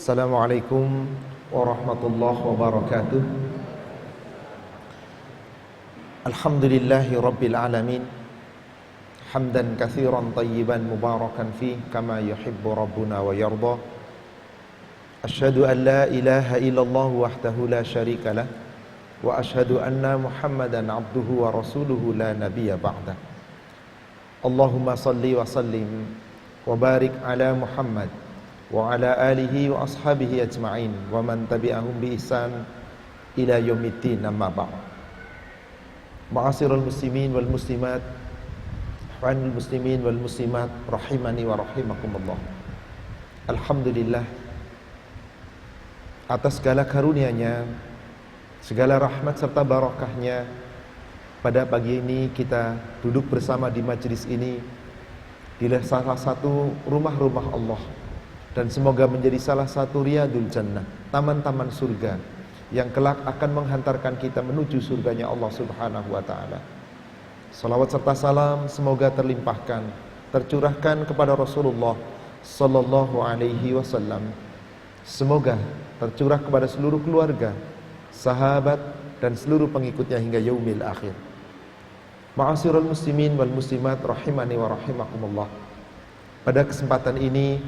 Assalamualaikum warahmatullahi wabarakatuh. Alhamdulillahi rabbil alamin. Hamdan katsiran tayyiban mubarakan fih kama yuhibbu rabbuna wa yarda. Asyhadu an la ilaha illallah wahdahu la syarika lah wa asyhadu anna Muhammadan abduhu wa rasuluhu la nabiyya ba'da. Allahumma salli wa sallim wa barik ala Muhammad wa ala alihi wa ashabihi ajma'in wa man tabi'ahum bi ihsan ila yaumiddin, amma ba'd. Ma'asyiral muslimin wal muslimat, ikhwanul muslimin wal muslimat rahimani wa rahimakumullah. Alhamdulillah atas segala karunia-Nya, segala rahmat serta barakahnya, pada pagi ini kita duduk bersama di majelis ini di salah satu rumah-rumah Allah, dan semoga menjadi salah satu riyadul jannah, taman-taman surga yang kelak akan menghantarkan kita menuju surganya Allah Subhanahu wa taala. Salawat serta salam semoga terlimpahkan, tercurahkan kepada Rasulullah sallallahu alaihi wasallam. Semoga tercurah kepada seluruh keluarga, sahabat dan seluruh pengikutnya hingga yaumil akhir. Ma'asyiral muslimin wal muslimat rahimani wa rahimakumullah. Pada kesempatan ini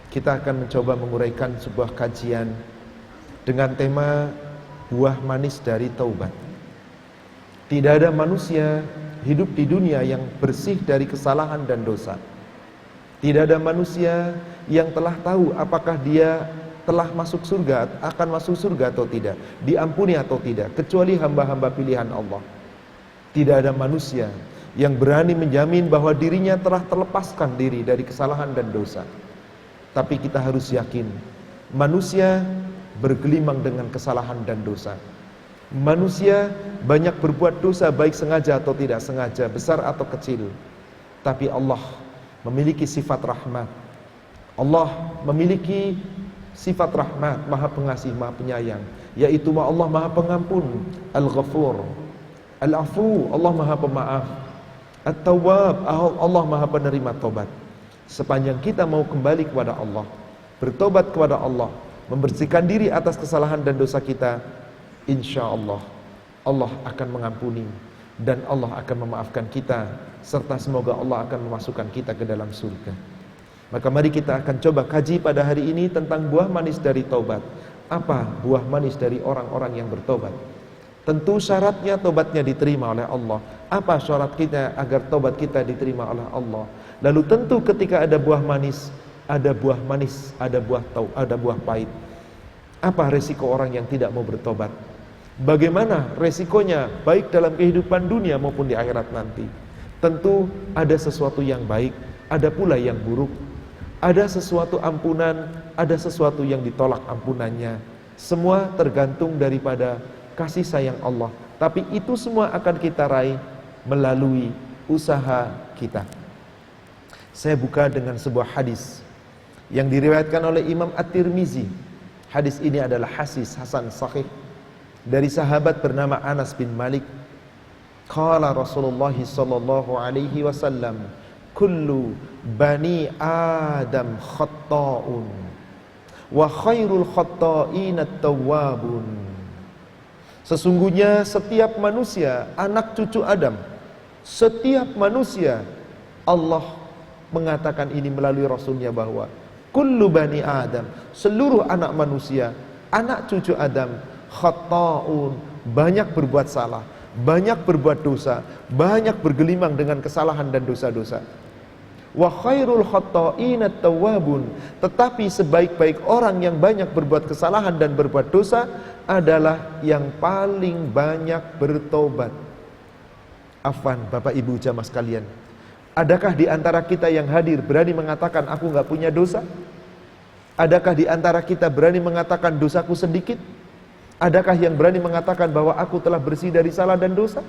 kita akan mencoba menguraikan sebuah kajian dengan tema buah manis dari taubat. Tidak ada manusia hidup di dunia yang bersih dari kesalahan dan dosa. Tidak ada manusia yang telah tahu apakah dia telah masuk surga, akan masuk surga atau tidak, diampuni atau tidak, kecuali hamba-hamba pilihan Allah. Tidak ada manusia yang berani menjamin bahwa dirinya telah terlepaskan diri dari kesalahan dan dosa. Tapi kita harus yakin, manusia bergelimang dengan kesalahan dan dosa. Manusia banyak berbuat dosa, baik sengaja atau tidak sengaja, besar atau kecil. Tapi Allah memiliki sifat rahmat. Allah memiliki sifat rahmat, maha pengasih, maha penyayang, yaitu Allah maha pengampun, Al-Ghafur, Al-Afu, Allah maha pemaaf, At-Tawwab, Allah maha penerima tobat. Sepanjang kita mau kembali kepada Allah, bertobat kepada Allah, membersihkan diri atas kesalahan dan dosa kita, insya Allah, Allah akan mengampuni dan Allah akan memaafkan kita, serta semoga Allah akan memasukkan kita ke dalam surga. Maka mari kita akan coba kaji pada hari ini tentang buah manis dari taubat. Apa buah manis dari orang-orang yang bertobat? Tentu syaratnya tobatnya diterima oleh Allah. Apa syarat kita agar tobat kita diterima oleh Allah? Lalu tentu ketika ada buah manis, ada buah manis, ada buah pahit. Apa resiko orang yang tidak mau bertobat? Bagaimana resikonya baik dalam kehidupan dunia maupun di akhirat nanti? Tentu ada sesuatu yang baik, ada pula yang buruk. Ada sesuatu ampunan, ada sesuatu yang ditolak ampunannya. Semua tergantung daripada kasih sayang Allah. Tapi itu semua akan kita raih melalui usaha kita. Saya buka dengan sebuah hadis yang diriwayatkan oleh Imam At-Tirmizi. Hadis ini adalah hadis hasan sahih dari sahabat bernama Anas bin Malik. Qala Rasulullah sallallahu alaihi wasallam, kullu bani Adam khatta'un wa khairul khatta'in at-tawwabun. Sesungguhnya setiap manusia anak cucu Adam, setiap manusia, Allah mengatakan ini melalui Rasulnya bahwa kullu bani Adam, seluruh anak manusia, anak cucu Adam, khatta'un, banyak berbuat salah, banyak berbuat dosa, banyak bergelimang dengan kesalahan dan dosa-dosa. Wa khairul khatta'in at-tawwabun, tetapi sebaik-baik orang yang banyak berbuat kesalahan dan berbuat dosa adalah yang paling banyak bertobat. Afwan, Bapak Ibu jamaah sekalian, adakah di antara kita yang hadir berani mengatakan aku gak punya dosa? Adakah di antara kita berani mengatakan dosaku sedikit? Adakah yang berani mengatakan bahwa aku telah bersih dari salah dan dosa?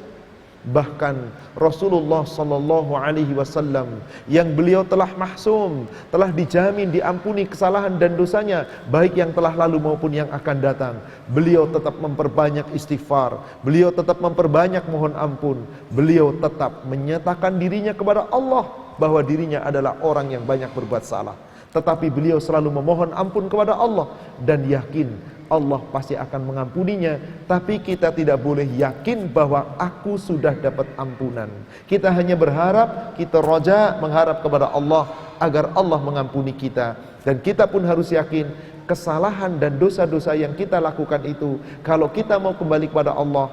Bahkan Rasulullah sallallahu alaihi wasallam yang beliau telah mahsum, telah dijamin diampuni kesalahan dan dosanya, baik yang telah lalu maupun yang akan datang. Beliau tetap memperbanyak istighfar, beliau tetap memperbanyak mohon ampun, beliau tetap menyatakan dirinya kepada Allah bahwa dirinya adalah orang yang banyak berbuat salah. tetapi beliau selalu memohon ampun kepada Allah dan yakin Allah pasti akan mengampuninya. Tapi kita tidak boleh yakin bahwa aku sudah dapat ampunan. Kita hanya berharap, kita roja mengharap kepada Allah agar Allah mengampuni kita. Dan kita pun harus yakin kesalahan dan dosa-dosa yang kita lakukan itu, kalau kita mau kembali kepada Allah,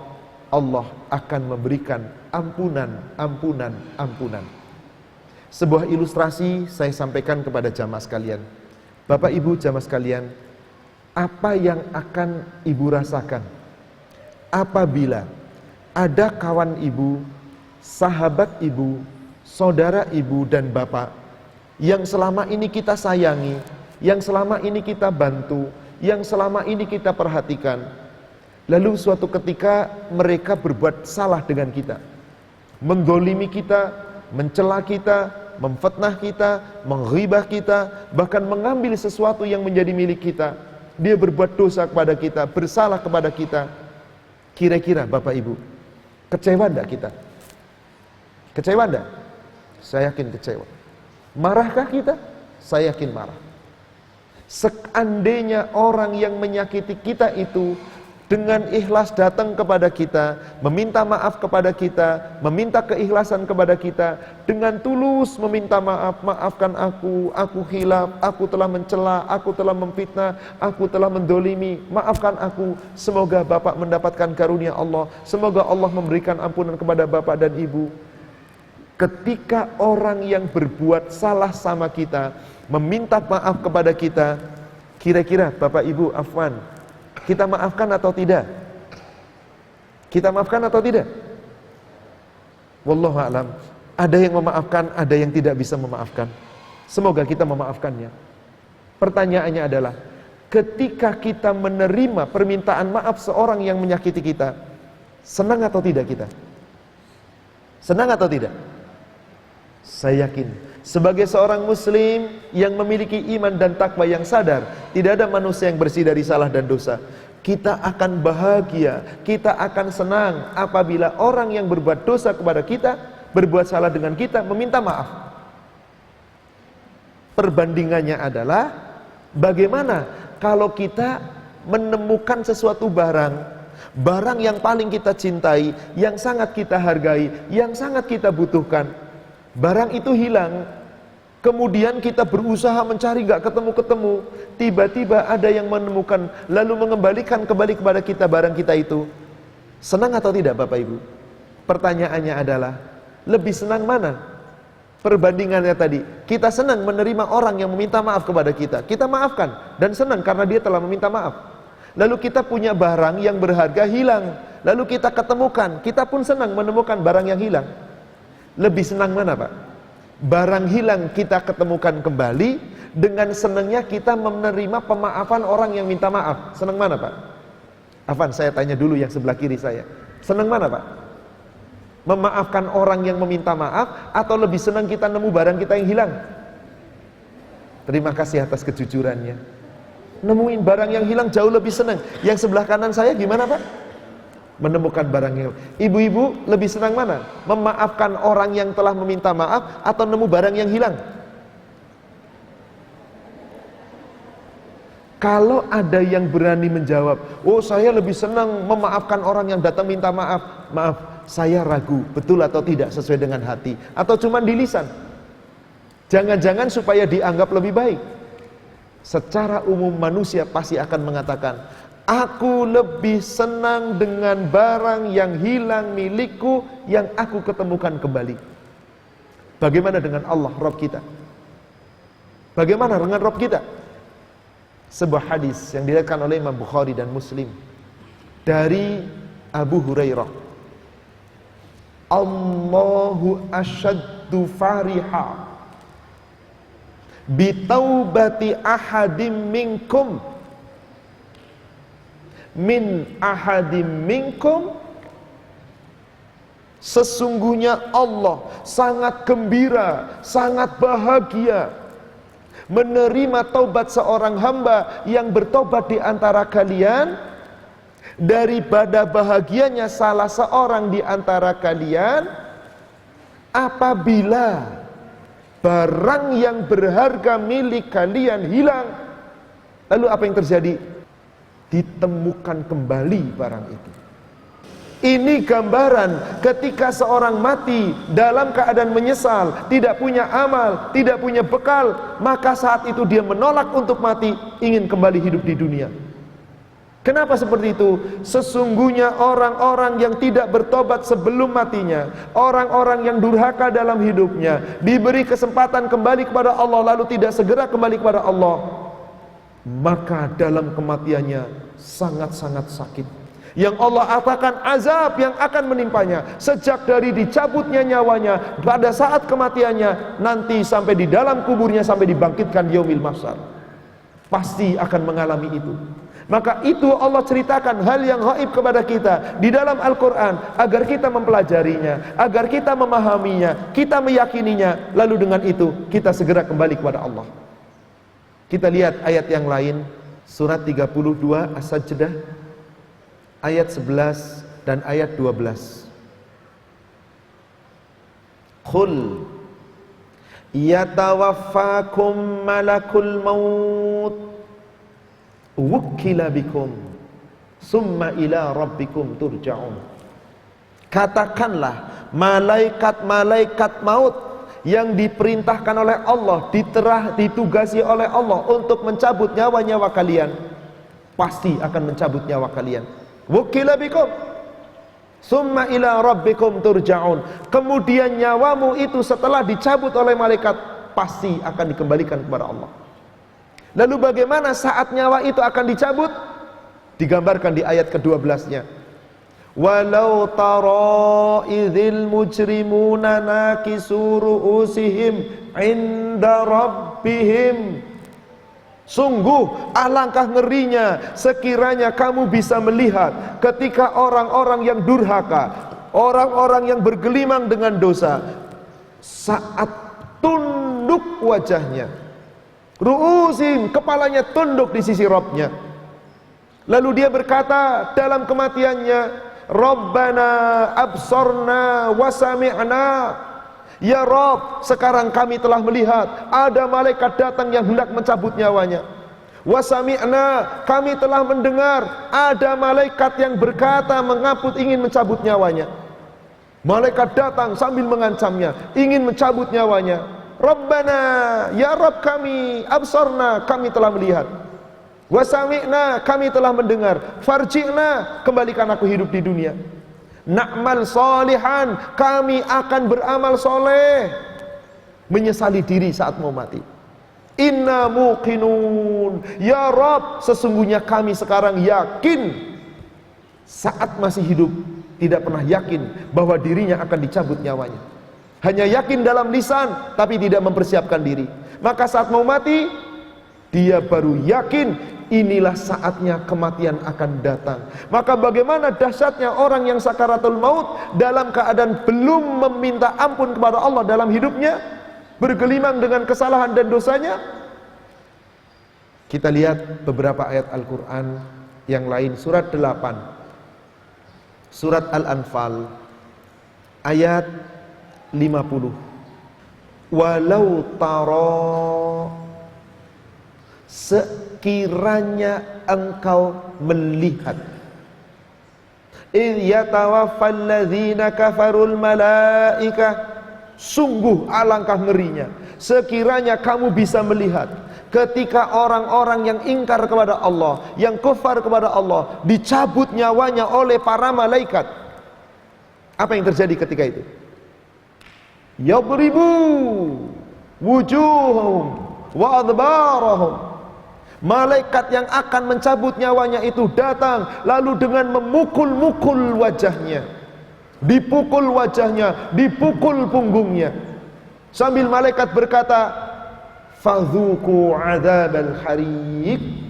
Allah akan memberikan ampunan, ampunan, ampunan. Sebuah ilustrasi saya sampaikan kepada jamaah sekalian. Bapak Ibu jamaah sekalian, apa yang akan ibu rasakan apabila ada kawan ibu, sahabat ibu, saudara ibu dan bapak yang selama ini kita sayangi, yang selama ini kita bantu, yang selama ini kita perhatikan, lalu suatu ketika mereka berbuat salah dengan kita, menggolimi kita, mencela kita, memfitnah kita, menghibah kita, bahkan mengambil sesuatu yang menjadi milik kita. Dia berbuat dosa kepada kita, bersalah kepada kita. Kira-kira Bapak Ibu, kecewa enggak kita? Kecewa enggak? Saya yakin kecewa. Marahkah kita? Saya yakin marah. Seandainya orang yang menyakiti kita itu dengan ikhlas datang kepada kita, meminta maaf kepada kita, meminta keikhlasan kepada kita, dengan tulus meminta maaf, maafkan aku hilaf, aku telah mencela, aku telah memfitnah, aku telah mendolimi, maafkan aku. Semoga Bapak mendapatkan karunia Allah, semoga Allah memberikan ampunan kepada Bapak dan Ibu. Ketika orang yang berbuat salah sama kita, meminta maaf kepada kita, kira-kira Bapak Ibu afwan, kita maafkan atau tidak? Kita maafkan atau tidak? Wallahu a'lam. Ada yang memaafkan, ada yang tidak bisa memaafkan. Semoga kita memaafkannya. Pertanyaannya adalah, ketika kita menerima permintaan maaf seorang yang menyakiti kita, senang atau tidak kita? Senang atau tidak? Saya yakin sebagai seorang muslim yang memiliki iman dan takwa yang sadar, tidak ada manusia yang bersih dari salah dan dosa. Kita akan bahagia, kita akan senang apabila orang yang berbuat dosa kepada kita, berbuat salah dengan kita, meminta maaf. Perbandingannya adalah, bagaimana kalau kita menemukan sesuatu barang yang paling kita cintai, yang sangat kita hargai, yang sangat kita butuhkan. Barang itu hilang, kemudian kita berusaha mencari, gak ketemu-ketemu. Tiba-tiba ada yang menemukan, lalu mengembalikan kembali kepada kita barang kita itu. Senang atau tidak Bapak Ibu? Pertanyaannya adalah, lebih senang mana? Perbandingannya tadi, kita senang menerima orang yang meminta maaf kepada kita, kita maafkan, dan senang karena dia telah meminta maaf. Lalu kita punya barang yang berharga hilang, lalu kita ketemukan, kita pun senang menemukan barang yang hilang. Lebih senang mana Pak? Barang hilang kita ketemukan kembali, dengan senangnya kita menerima pemaafan orang yang minta maaf. Senang mana Pak? Afan, saya tanya dulu yang sebelah kiri saya. Senang mana Pak? Memaafkan orang yang meminta maaf, atau lebih senang kita nemu barang kita yang hilang? Terima kasih atas kejujurannya. Nemuin barang yang hilang jauh lebih senang. Yang sebelah kanan saya gimana Pak? Menemukan barang yang hilang. Ibu-ibu lebih senang mana? Memaafkan orang yang telah meminta maaf, atau nemu barang yang hilang? Kalau ada yang berani menjawab, oh saya lebih senang memaafkan orang yang datang minta maaf. Maaf, saya ragu betul atau tidak sesuai dengan hati, atau cuma di lisan. Jangan-jangan supaya dianggap lebih baik. Secara umum manusia pasti akan mengatakan, aku lebih senang dengan barang yang hilang milikku, yang aku ketemukan kembali. Bagaimana dengan Allah Rabb kita? Bagaimana dengan Rabb kita? Sebuah hadis yang diriwayatkan oleh Imam Bukhari dan Muslim dari Abu Hurairah, Allahu asyaddu fariha bitaubati ahadim minkum min ahadim minkum. Sesungguhnya Allah sangat gembira, sangat bahagia menerima taubat seorang hamba yang bertobat di antara kalian, daripada bahagianya salah seorang di antara kalian apabila barang yang berharga milik kalian hilang. Lalu apa yang terjadi? Ditemukan kembali barang itu. Ini gambaran ketika seorang mati dalam keadaan menyesal, tidak punya amal, tidak punya bekal, maka saat itu dia menolak untuk mati, ingin kembali hidup di dunia. Kenapa seperti itu? Sesungguhnya orang-orang yang tidak bertobat sebelum matinya, orang-orang yang durhaka dalam hidupnya, diberi kesempatan kembali kepada Allah lalu tidak segera kembali kepada Allah, maka dalam kematiannya sangat-sangat sakit. Yang Allah katakan azab yang akan menimpanya sejak dari dicabutnya nyawanya pada saat kematiannya, nanti sampai di dalam kuburnya, sampai dibangkitkan yaumil mahsyar, pasti akan mengalami itu. Maka itu Allah ceritakan hal yang gaib kepada kita di dalam Al-Quran, agar kita mempelajarinya, agar kita memahaminya, kita meyakininya, lalu dengan itu kita segera kembali kepada Allah. Kita lihat ayat yang lain, surat 32 As-Sajdah ayat 11 dan ayat 12. Qul yatawaffakum malakul maut wukkila bikum summa ila rabbikum turja'un. Katakanlah, malaikat-malaikat maut yang diperintahkan oleh Allah, ditugasi oleh Allah untuk mencabut nyawa-nyawa kalian, pasti akan mencabut nyawa kalian. Wukila bikum summa ila rabbikum turja'un. Kemudian nyawamu itu setelah dicabut oleh malaikat pasti akan dikembalikan kepada Allah. Lalu bagaimana saat nyawa itu akan dicabut? Digambarkan di ayat ke-12-nya. Walau tara idzil mujrimuna nakisu ru'usihim inda rabbihim. Sungguh alangkah ngerinya sekiranya kamu bisa melihat ketika orang-orang yang durhaka, orang-orang yang bergelimang dengan dosa, saat tunduk wajahnya, ru'usim, kepalanya tunduk di sisi Rabbnya. Lalu dia berkata dalam kematiannya, Rabbana absorna wa sami'na. Ya Rabb, sekarang kami telah melihat ada malaikat datang yang hendak mencabut nyawanya. Wa sami'na, kami telah mendengar ada malaikat yang berkata ingin mencabut nyawanya. Malaikat datang sambil mengancamnya, ingin mencabut nyawanya. Rabbana, ya Rabb kami, absorna, kami telah melihat. Wa sami'na, kami telah mendengar. Farji'na, kembalikan aku hidup di dunia. Na'mal solihan, kami akan beramal soleh. Menyesali diri saat mau mati. Inna muqinun, ya Rabb, sesungguhnya kami sekarang yakin. Saat masih hidup tidak pernah yakin bahwa dirinya akan dicabut nyawanya. Hanya yakin dalam lisan tapi tidak mempersiapkan diri. Maka saat mau mati dia baru yakin inilah saatnya kematian akan datang. Maka bagaimana dahsyatnya orang yang sakaratul maut dalam keadaan belum meminta ampun kepada Allah dalam hidupnya, bergelimang dengan kesalahan dan dosanya. Kita lihat beberapa ayat Al-Quran yang lain. Surat 8, surat Al-Anfal ayat 50. Walau tara, sekiranya engkau melihat, idh yatawaffal ladzina kafarul malaikah, sungguh alangkah ngerinya sekiranya kamu bisa melihat ketika orang-orang yang ingkar kepada Allah, yang kufar kepada Allah, dicabut nyawanya oleh para malaikat. Apa yang terjadi ketika itu? Yadribu wujuhum wa adbarahum. Malaikat yang akan mencabut nyawanya itu datang, lalu dengan memukul-mukul wajahnya, dipukul wajahnya, dipukul punggungnya, sambil malaikat berkata, fadzuku adzabal hariq,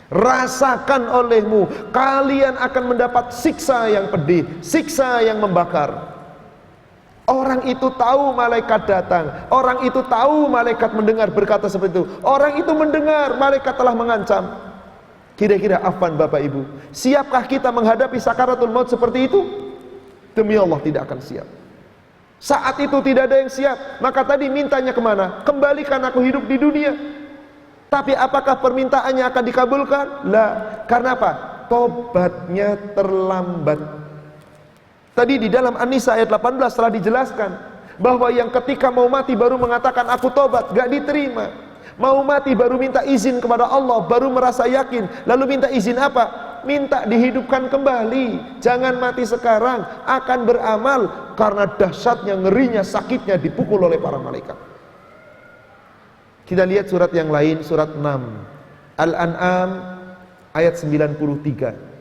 rasakan olehmu, kalian akan mendapat siksa yang pedih, siksa yang membakar. Orang itu tahu malaikat datang, orang itu tahu malaikat mendengar berkata seperti itu, orang itu mendengar malaikat telah mengancam. Kira-kira afwan Bapak Ibu, siapkah kita menghadapi sakaratul maut seperti itu? Demi Allah tidak akan siap. Saat itu tidak ada yang siap. Maka tadi mintanya kemana? Kembalikan aku hidup di dunia. Tapi apakah permintaannya akan dikabulkan? Lah. Karena apa? Tobatnya terlambat. Tadi di dalam An-Nisa ayat 18 telah dijelaskan bahwa yang ketika mau mati baru mengatakan aku tobat, gak diterima. Mau mati baru minta izin kepada Allah, baru merasa yakin. Lalu minta izin apa? Minta dihidupkan kembali. Jangan mati sekarang, akan beramal. Karena dahsyatnya, ngerinya, sakitnya dipukul oleh para malaikat. Kita lihat surat yang lain, surat 6 Al-An'am ayat 93.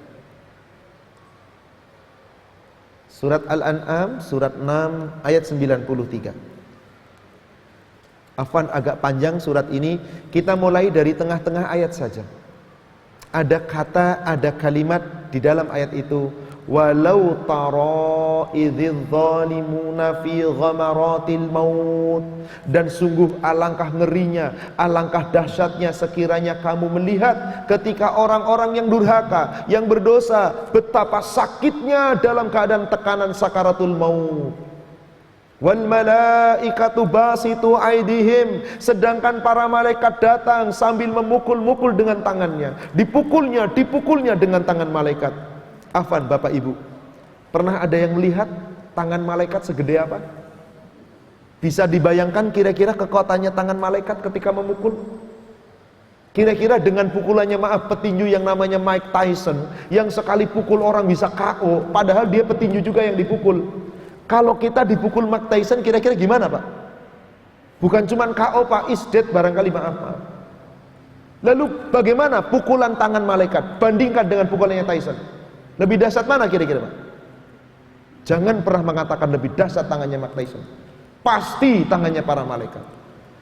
Surat Al-An'am, surat 6 ayat 93. Afwan, agak panjang surat ini. Kita mulai dari tengah-tengah ayat saja. Ada kata, ada kalimat di dalam ayat itu. Walau tara idzidz zalimuna fi ghamaratil maut. Dan sungguh alangkah ngerinya, alangkah dahsyatnya sekiranya kamu melihat ketika orang-orang yang durhaka, yang berdosa, betapa sakitnya dalam keadaan tekanan sakaratul maut. Wal malaikatu basitu aidihim, sedangkan para malaikat datang sambil memukul-mukul dengan tangannya. Dipukulnya dengan tangan malaikat. Afan, Bapak Ibu, pernah ada yang melihat tangan malaikat segede apa? Bisa dibayangkan kira-kira kekuatannya tangan malaikat ketika memukul? Kira-kira dengan pukulannya, maaf, petinju yang namanya Mike Tyson, yang sekali pukul orang bisa KO, padahal dia petinju juga yang dipukul. Kalau kita dipukul Mike Tyson, kira-kira gimana, Pak? Bukan cuma KO, Pak, is dead barangkali, maaf. Lalu bagaimana pukulan tangan malaikat? Bandingkan dengan pukulannya Tyson. Lebih dahsyat mana kira-kira, Pak? Jangan pernah mengatakan lebih dahsyat tangannya Mike Tyson. Pasti tangannya para malaikat.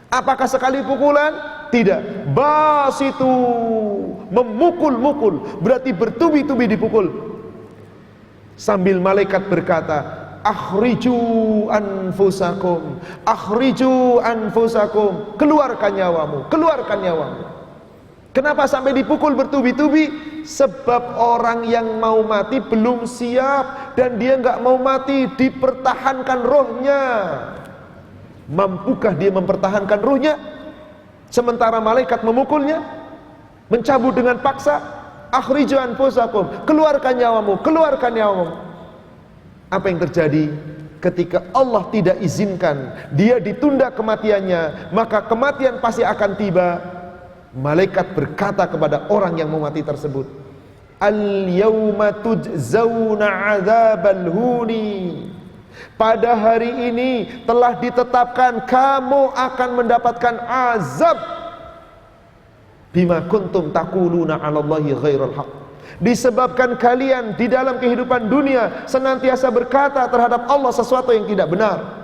Apakah sekali pukulan? Tidak. Basitu, memukul-mukul, berarti bertubi-tubi dipukul. Sambil malaikat berkata, akhriju anfusakum, akhriju anfusakum, keluarkan nyawamu, keluarkan nyawamu. Kenapa sampai dipukul bertubi-tubi? Sebab orang yang mau mati belum siap, dan dia nggak mau mati, dipertahankan rohnya. Mampukah dia mempertahankan rohnya? Sementara malaikat memukulnya, mencabut dengan paksa. Akhriju anfusakum, keluarkan nyawamu, keluarkan nyawamu. Apa yang terjadi? Ketika Allah tidak izinkan dia ditunda kematiannya, maka kematian pasti akan tiba. Malaikat berkata kepada orang yang mau mati tersebut, al-yawma tujzauna adzabal huni. Pada hari ini telah ditetapkan kamu akan mendapatkan azab bima kuntum taquluna 'alallahi ghairal haqq. Disebabkan kalian di dalam kehidupan dunia senantiasa berkata terhadap Allah sesuatu yang tidak benar.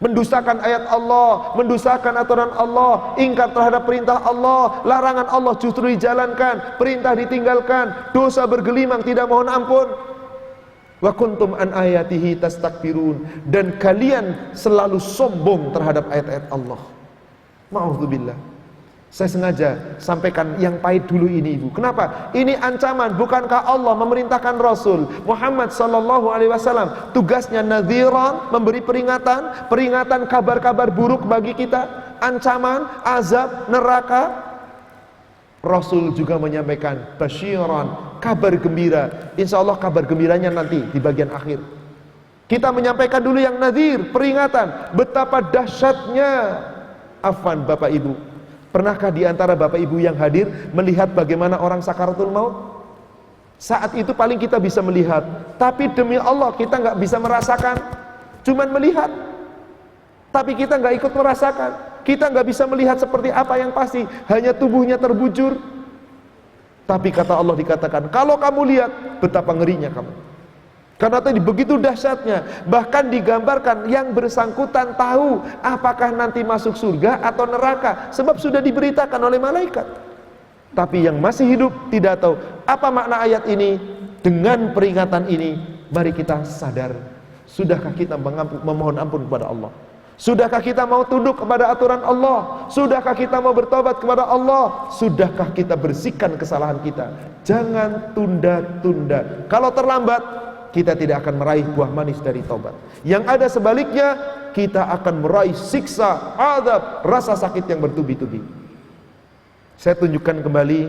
Mendustakan ayat Allah, mendustakan aturan Allah, ingkar terhadap perintah Allah, larangan Allah justru dijalankan, perintah ditinggalkan, dosa bergelimang tidak mohon ampun. Wa kuntum an ayatihi tastakbirun, dan kalian selalu sombong terhadap ayat-ayat Allah. Ma'udzubillah. Saya sengaja sampaikan yang pahit dulu ini, Ibu. Kenapa? Ini ancaman. Bukankah Allah memerintahkan Rasul Muhammad sallallahu alaihi wasallam tugasnya nadhiran, memberi peringatan, peringatan kabar-kabar buruk bagi kita, ancaman, azab, neraka. Rasul juga menyampaikan basyiran, kabar gembira. Insya Allah kabar gembiranya nanti di bagian akhir. Kita menyampaikan dulu yang nadhir, peringatan. Betapa dahsyatnya. Afwan, Bapak Ibu, pernahkah di antara Bapak Ibu yang hadir melihat bagaimana orang sakaratul maut? Saat itu paling kita bisa melihat, tapi demi Allah kita nggak bisa merasakan, cuman melihat. Tapi kita nggak ikut merasakan, kita nggak bisa melihat seperti apa yang pasti, hanya tubuhnya terbujur. Tapi kata Allah dikatakan, kalau kamu lihat betapa ngerinya kamu. Karena tadi begitu dahsyatnya, bahkan digambarkan yang bersangkutan tahu apakah nanti masuk surga atau neraka, sebab sudah diberitakan oleh malaikat. Tapi yang masih hidup tidak tahu. Apa makna ayat ini? Dengan peringatan ini, mari kita sadar. Sudahkah kita memohon ampun kepada Allah? Sudahkah kita mau tunduk kepada aturan Allah? Sudahkah kita mau bertobat kepada Allah? Sudahkah kita bersihkan kesalahan kita? Jangan tunda-tunda. Kalau terlambat, kita tidak akan meraih buah manis dari taubat. Yang ada sebaliknya, kita akan meraih siksa, azab, rasa sakit yang bertubi-tubi. Saya tunjukkan kembali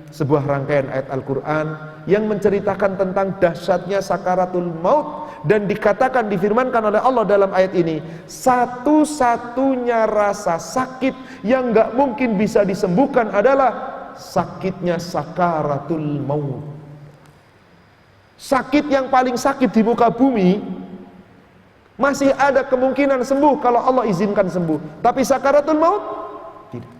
sebuah rangkaian ayat Al-Quran yang menceritakan tentang dahsyatnya sakaratul maut, dan dikatakan, difirmankan oleh Allah dalam ayat ini, satu-satunya rasa sakit yang gak mungkin bisa disembuhkan adalah sakitnya sakaratul maut. Sakit yang paling sakit di muka bumi masih ada kemungkinan sembuh kalau Allah izinkan sembuh, tapi sakaratul maut tidak.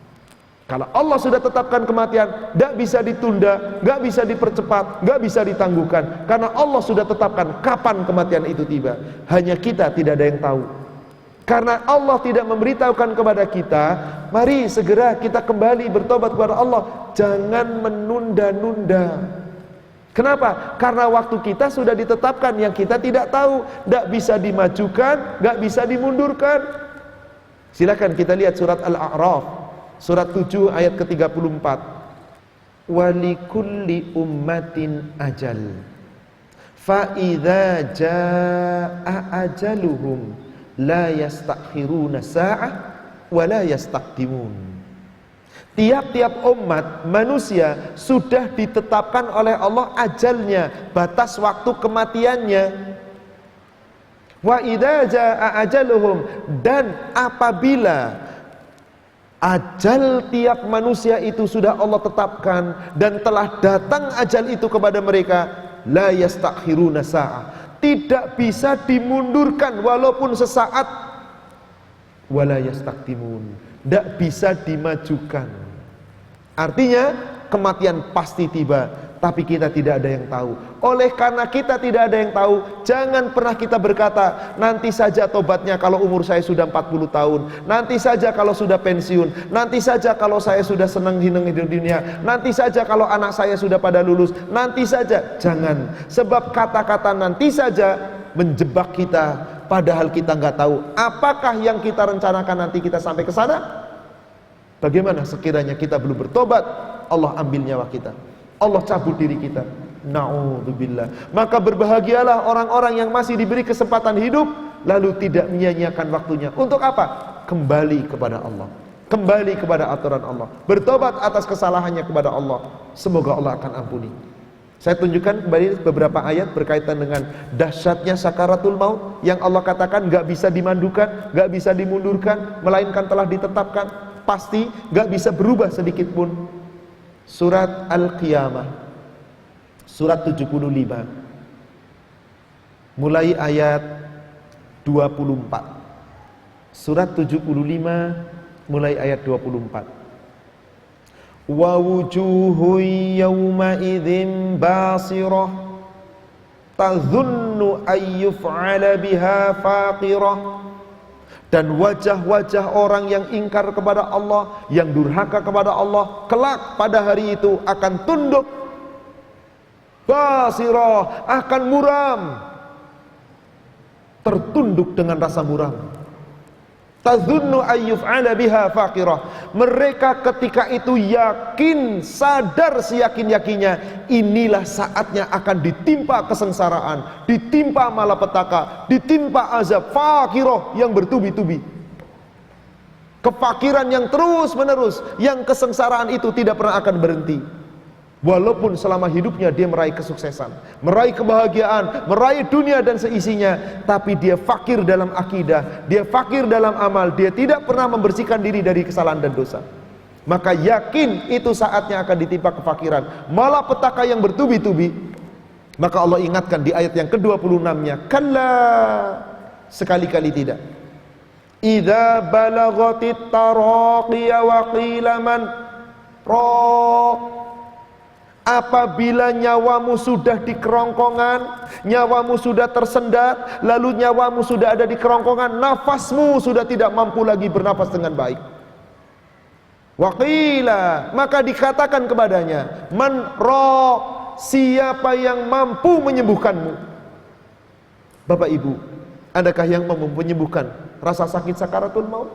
Kalau Allah sudah tetapkan kematian, tidak bisa ditunda, tidak bisa dipercepat, tidak bisa ditangguhkan, karena Allah sudah tetapkan kapan kematian itu tiba. Hanya kita tidak ada yang tahu. Karena Allah tidak memberitahukan kepada kita, mari segera kita kembali bertobat kepada Allah, jangan menunda-nunda. Kenapa? Karena waktu kita sudah ditetapkan, yang kita tidak tahu, tidak bisa dimajukan, tidak bisa dimundurkan. Silakan kita lihat surat Al-A'raf, surat 7 ayat ke-34. Walikulli ummatin ajal, fa idza jaa ajaluhum la yastakhiruna sa'ah wa la yastaqdimun. Tiap-tiap umat manusia sudah ditetapkan oleh Allah ajalnya, batas waktu kematiannya. Wa idza jaa ajaluhum, dan apabila ajal tiap manusia itu sudah Allah tetapkan dan telah datang ajal itu kepada mereka, la yastakhiruna sa'ah, tidak bisa dimundurkan walaupun sesaat, wala yastaqdimun, tidak bisa dimajukan. Artinya kematian pasti tiba, tapi kita tidak ada yang tahu. Oleh karena kita tidak ada yang tahu, jangan pernah kita berkata, nanti saja tobatnya kalau umur saya sudah 40 tahun, nanti saja kalau sudah pensiun, nanti saja kalau saya sudah senang hidup di dunia, nanti saja kalau anak saya sudah pada lulus, nanti saja. Jangan, sebab kata-kata nanti saja menjebak kita, padahal kita nggak tahu apakah yang kita rencanakan nanti kita sampai ke sana. Bagaimana sekiranya kita belum bertobat, Allah ambil nyawa kita, Allah cabut diri kita, na'udzubillah. Maka berbahagialah orang-orang yang masih diberi kesempatan hidup lalu tidak menyia-nyiakan waktunya. Untuk apa? Kembali kepada Allah, kembali kepada aturan Allah, bertobat atas kesalahannya kepada Allah. Semoga Allah akan ampuni. Saya tunjukkan kembali beberapa ayat berkaitan dengan dahsyatnya sakaratul maut, yang Allah katakan gak bisa dimandukan, gak bisa dimundurkan, melainkan telah ditetapkan, pasti, gak bisa berubah sedikit pun. Surat Al-Qiyamah, surat 75, mulai ayat 24. Surat 75 mulai ayat 24. Wa wujuhun yawma idzin basirah tadhunnu ayyuf'ala biha faqirah. Dan wajah-wajah orang yang ingkar kepada Allah, yang durhaka kepada Allah, kelak pada hari itu akan tunduk, basirah, akan muram, tertunduk dengan rasa muram. Tadhunnu ayyuf'ala biha faqirah. Mereka ketika itu yakin, sadar seyakin-yakinnya, inilah saatnya akan ditimpa kesengsaraan, ditimpa malapetaka, ditimpa azab faqirah yang bertubi-tubi. Kefakiran yang terus menerus, yang kesengsaraan itu tidak pernah akan berhenti. Walaupun selama hidupnya dia meraih kesuksesan, meraih kebahagiaan, meraih dunia dan seisinya, tapi dia fakir dalam akidah, dia fakir dalam amal, dia tidak pernah membersihkan diri dari kesalahan dan dosa. Maka yakin itu saatnya akan ditimpa kefakiran, malapetaka yang bertubi-tubi. Maka Allah ingatkan di ayat yang ke-26-nya, kalla, sekali-kali tidak. Idza balaghatit taraqiya wa qila man raq. Apabila nyawamu sudah di kerongkongan, nyawamu sudah tersendat, lalu nyawamu sudah ada di kerongkongan, nafasmu sudah tidak mampu lagi bernafas dengan baik. Waqila, maka dikatakan kepadanya, man ra, siapa yang mampu menyembuhkanmu? Bapak Ibu, adakah yang mampu menyembuhkan rasa sakit sakaratul maut?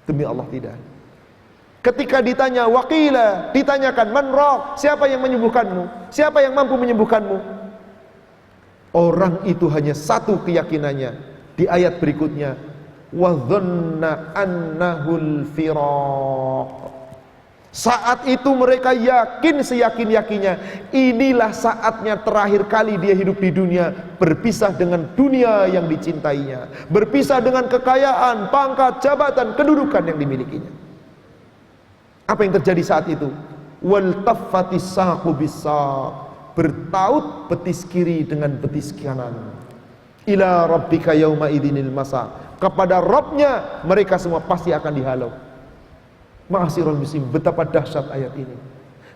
Demi Allah tidak. Ketika ditanya waqila, ditanyakan man ra, siapa yang menyembuhkanmu? Siapa yang mampu menyembuhkanmu? Orang itu hanya satu keyakinannya. Di ayat berikutnya, wa dhanna annahul firaq. Saat itu mereka yakin seyakin-yakinnya, inilah saatnya terakhir kali dia hidup di dunia, berpisah dengan dunia yang dicintainya, berpisah dengan kekayaan, pangkat, jabatan, kedudukan yang dimilikinya. Apa yang terjadi saat itu? Wal taffatis saqu bis-saq, bertaut betis kiri dengan betis kanan. Ila rabbika yauma idzinil masa, kepada Rabbnya mereka semua pasti akan dihalau. Ma'asyiral muslimin, betapa dahsyat ayat ini.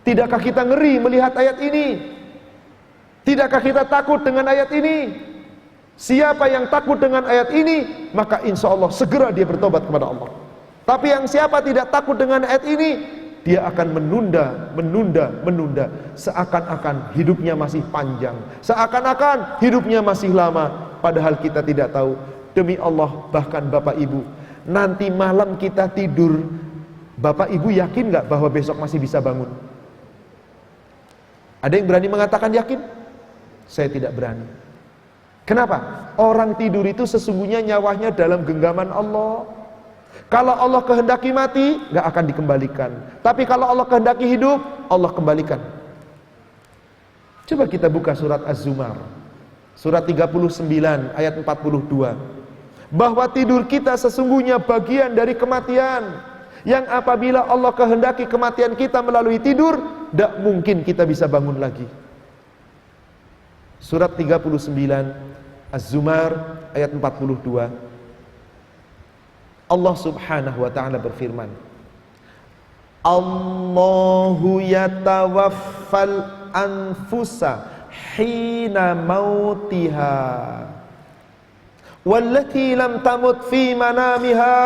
Tidakkah kita ngeri melihat ayat ini? Tidakkah kita takut dengan ayat ini? Siapa yang takut dengan ayat ini, maka insya Allah segera dia bertobat kepada Allah. Tapi yang siapa tidak takut dengan ayat ini, dia akan menunda, seakan-akan hidupnya masih panjang, seakan-akan hidupnya masih lama. Padahal kita tidak tahu. Demi Allah, bahkan Bapak Ibu, nanti malam kita tidur, Bapak Ibu yakin gak bahwa besok masih bisa bangun? Ada yang berani mengatakan yakin? Saya tidak berani. Kenapa? Orang tidur itu sesungguhnya nyawanya dalam genggaman Allah. Kalau Allah kehendaki mati, gak akan dikembalikan. Tapi kalau Allah kehendaki hidup, Allah kembalikan. Coba kita buka surat Az-Zumar, surat 39 ayat 42. Bahwa tidur kita sesungguhnya bagian dari kematian, yang apabila Allah kehendaki kematian kita melalui tidur, tidak mungkin kita bisa bangun lagi. Surat 39 Az-Zumar ayat 42. Allah subhanahu wa ta'ala berfirman, Allahu yatawaffal anfusa hina mautiha wallati lam tamut fi manamiha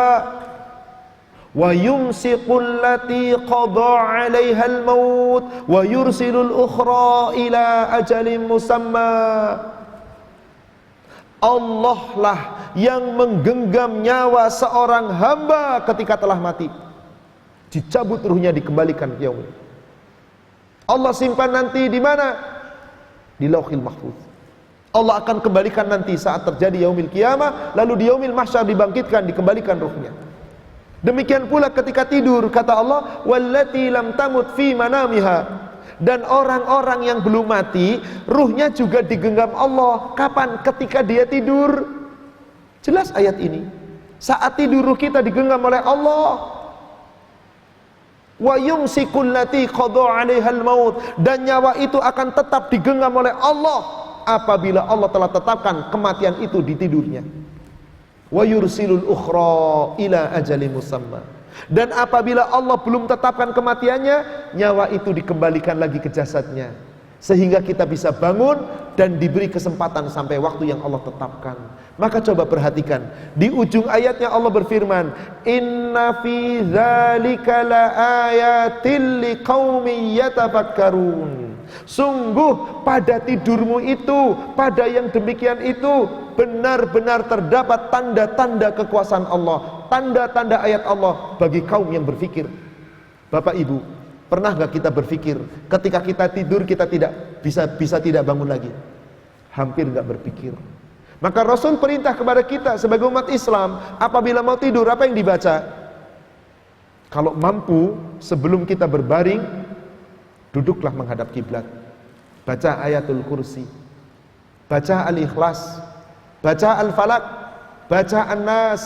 wa yumsiqul lati qada 'alaiha al-maut wa yursilul ukhra ila ajalin musamma. Allah lah yang menggenggam nyawa seorang hamba ketika telah mati. Dicabut ruhnya, dikembalikan ke yaumil. Allah simpan nanti di mana? Di Lauhil Mahfuz. Allah akan kembalikan nanti saat terjadi yaumil qiyamah, lalu di yaumil mahsyar dibangkitkan, dikembalikan ruhnya. Demikian pula ketika tidur, kata Allah, wallati lam tamut fi manamiha. Dan orang-orang yang belum mati, ruhnya juga digenggam Allah. Kapan? Ketika dia tidur. Jelas ayat ini. Saat tidur ruh kita digenggam oleh Allah. Wa yumsikul lati qada 'alaihal maut, dan nyawa itu akan tetap digenggam oleh Allah apabila Allah telah tetapkan kematian itu di tidurnya. Wa yursilul ukhra ila ajalin musamma, dan apabila Allah belum tetapkan kematiannya, nyawa itu dikembalikan lagi ke jasadnya, sehingga kita bisa bangun dan diberi kesempatan sampai waktu yang Allah tetapkan. Maka coba perhatikan, di ujung ayatnya Allah berfirman, inna fi dzalika laayatil liqaumin yatafakkarun. Sungguh pada tidurmu itu, pada yang demikian itu, benar-benar terdapat tanda-tanda kekuasaan Allah, tanda-tanda ayat Allah bagi kaum yang berfikir. Bapak Ibu, pernah gak kita berfikir ketika kita tidur kita tidak bisa tidak bangun lagi? Hampir gak berpikir. Maka Rasul perintah kepada kita sebagai umat Islam, apabila mau tidur apa yang dibaca? Kalau mampu, sebelum kita berbaring, duduklah menghadap kiblat. Baca ayatul kursi, baca al-ikhlas, baca al-falak, baca an-nas,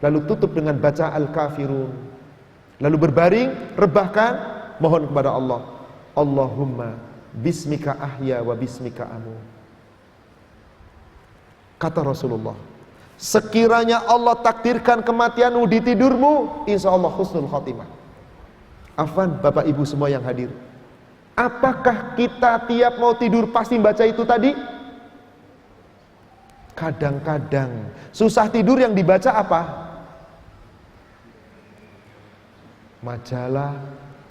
lalu tutup dengan baca al-kafirun. Lalu berbaring, rebahkan, mohon kepada Allah, Allahumma bismika ahya wa bismika amut. Kata Rasulullah, sekiranya Allah takdirkan kematianmu di tidurmu, insya Allah husnul khotimah. Afwan Bapak Ibu semua yang hadir, apakah kita tiap mau tidur pasti baca itu tadi? Kadang-kadang susah tidur yang dibaca apa? Majalah,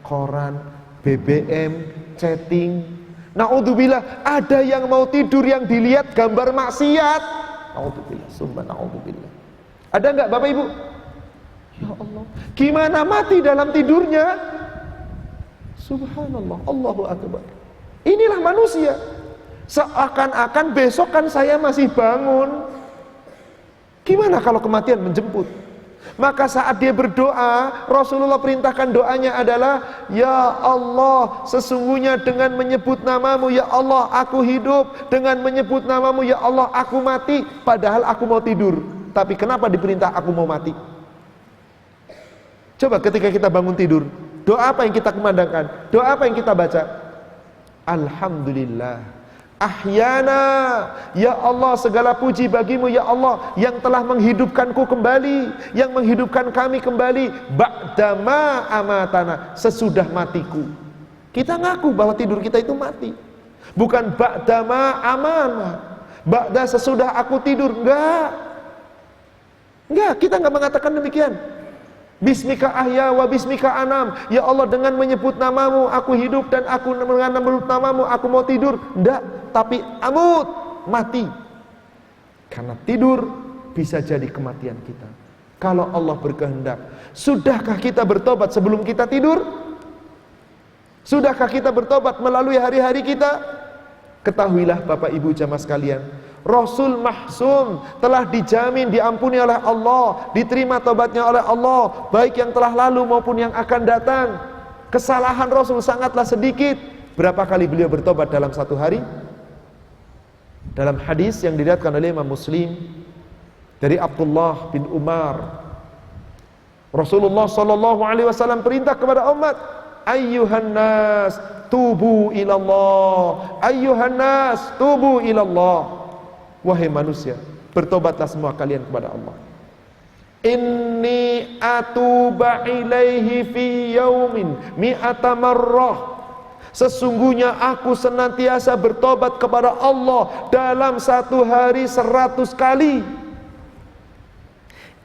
koran, BBM, chatting. Na'udzubillah, ada yang mau tidur yang dilihat gambar maksiat. Na'udzubillah, sumpah na'udzubillah. Ada enggak Bapak Ibu? Ya Allah, gimana mati dalam tidurnya? Subhanallah, Allahu Akbar. Inilah manusia. Seakan-akan besok kan saya masih bangun. Gimana kalau kematian menjemput? Maka saat dia berdoa, Rasulullah perintahkan doanya adalah, ya Allah, sesungguhnya dengan menyebut namamu ya Allah aku hidup, dengan menyebut namamu ya Allah aku mati. Padahal aku mau tidur, tapi kenapa diperintah aku mau mati? Coba ketika kita bangun tidur, doa apa yang kita kumandangkan? Doa apa yang kita baca? Alhamdulillah ahyana, ya Allah segala puji bagimu ya Allah yang telah menghidupkanku kembali, yang menghidupkan kami kembali, ba'dama amatana, sesudah matiku. Kita ngaku bahwa tidur kita itu mati, bukan ba'dama amana, ba'da sesudah aku tidur. Enggak, kita enggak mengatakan demikian. Bismika ahya wa bismika anam, ya Allah dengan menyebut namamu aku hidup dan aku dengan menyebut namamu aku mau tidur. Enggak, tapi amut, mati. Karena tidur bisa jadi kematian kita kalau Allah berkehendak. Sudahkah kita bertobat sebelum kita tidur? Sudahkah kita bertobat melalui hari-hari kita? Ketahuilah Bapak Ibu jamaah sekalian, Rasul Mahsum telah dijamin diampuni oleh Allah, diterima tobatnya oleh Allah, baik yang telah lalu maupun yang akan datang. Kesalahan Rasul sangatlah sedikit. Berapa kali beliau bertobat dalam satu hari? Dalam hadis yang diriwayatkan oleh Imam Muslim dari Abdullah bin Umar, Rasulullah SAW perintah kepada umat, ayyuhan nas tubu ilallah, ayyuhan nas tubu ilallah. Wahai manusia, bertobatlah semua kalian kepada Allah. Inni atuba ilaihi fi yaumin mi'ata marrah. Sesungguhnya aku senantiasa bertobat kepada Allah dalam satu hari 100 kali.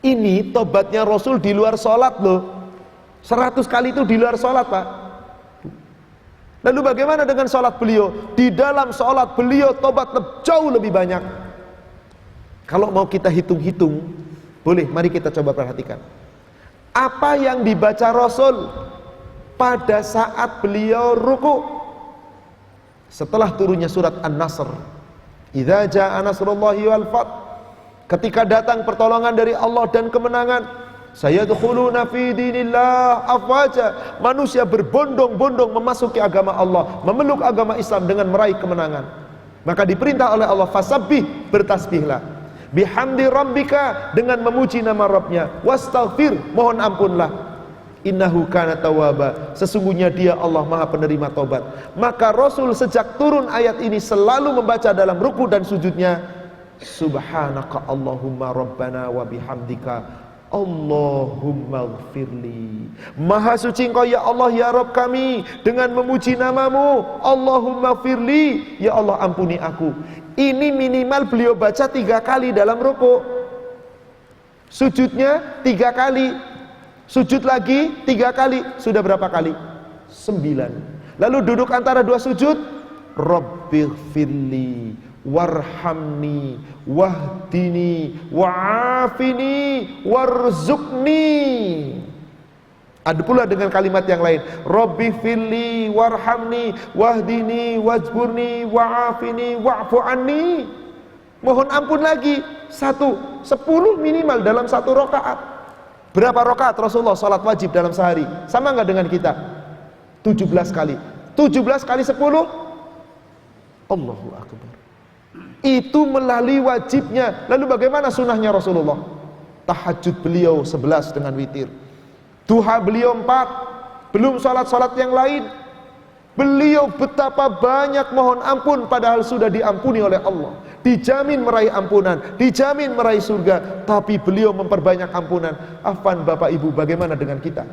Ini tobatnya Rasul di luar sholat loh. 100 kali itu di luar sholat, Pak. Lalu bagaimana dengan sholat beliau? Di dalam sholat beliau tobat jauh lebih banyak. Kalau mau kita hitung-hitung, boleh, mari kita coba perhatikan. Apa yang dibaca Rasul pada saat beliau ruku? Setelah turunnya surat An-Nasr, idza jaa nasrullahi wal fath, ketika datang pertolongan dari Allah dan kemenangan, sayadkhuluna fi dinillah afwaja, manusia berbondong-bondong memasuki agama Allah, memeluk agama Islam dengan meraih kemenangan. Maka diperintah oleh Allah, fasabbih, bertasbihlah, bihamdi rabbika, dengan memuji nama Rabbnya, wastaghfir, mohon ampunlah, innahu kana tawwaba, sesungguhnya dia Allah maha penerima taubat. Maka Rasul sejak turun ayat ini selalu membaca dalam ruku dan sujudnya, subhanaka Allahumma rabbana wa bihamdika Allahumma gfirli, maha suci engkau ya Allah ya Rabb kami, dengan memuji namamu, Allahumma gfirli, ya Allah ampuni aku. Ini minimal beliau baca 3 kali dalam ruku, sujudnya 3 kali, sujud lagi 3 kali, sudah berapa kali? 9. Lalu duduk antara 2 sujud, Rabbighfirli warhamni wahdini wa'afini warzuqni. Ada pula dengan kalimat yang lain, Rabbi firli warhamni wahdini wajburni wa'afini wa'fu anni. Mohon ampun lagi. 10 minimal dalam 1 rakaat. Berapa rakaat Rasulullah salat wajib dalam sehari? Sama enggak dengan kita? 17 kali. 17 kali 10, Allahu Akbar. Itu melalui wajibnya. Lalu bagaimana sunnahnya Rasulullah? Tahajud beliau 11 dengan witir, duha beliau 4, belum salat-salat yang lain. Beliau betapa banyak mohon ampun, padahal sudah diampuni oleh Allah, dijamin meraih ampunan, dijamin meraih surga, tapi beliau memperbanyak ampunan. Afwan Bapak Ibu, bagaimana dengan kita?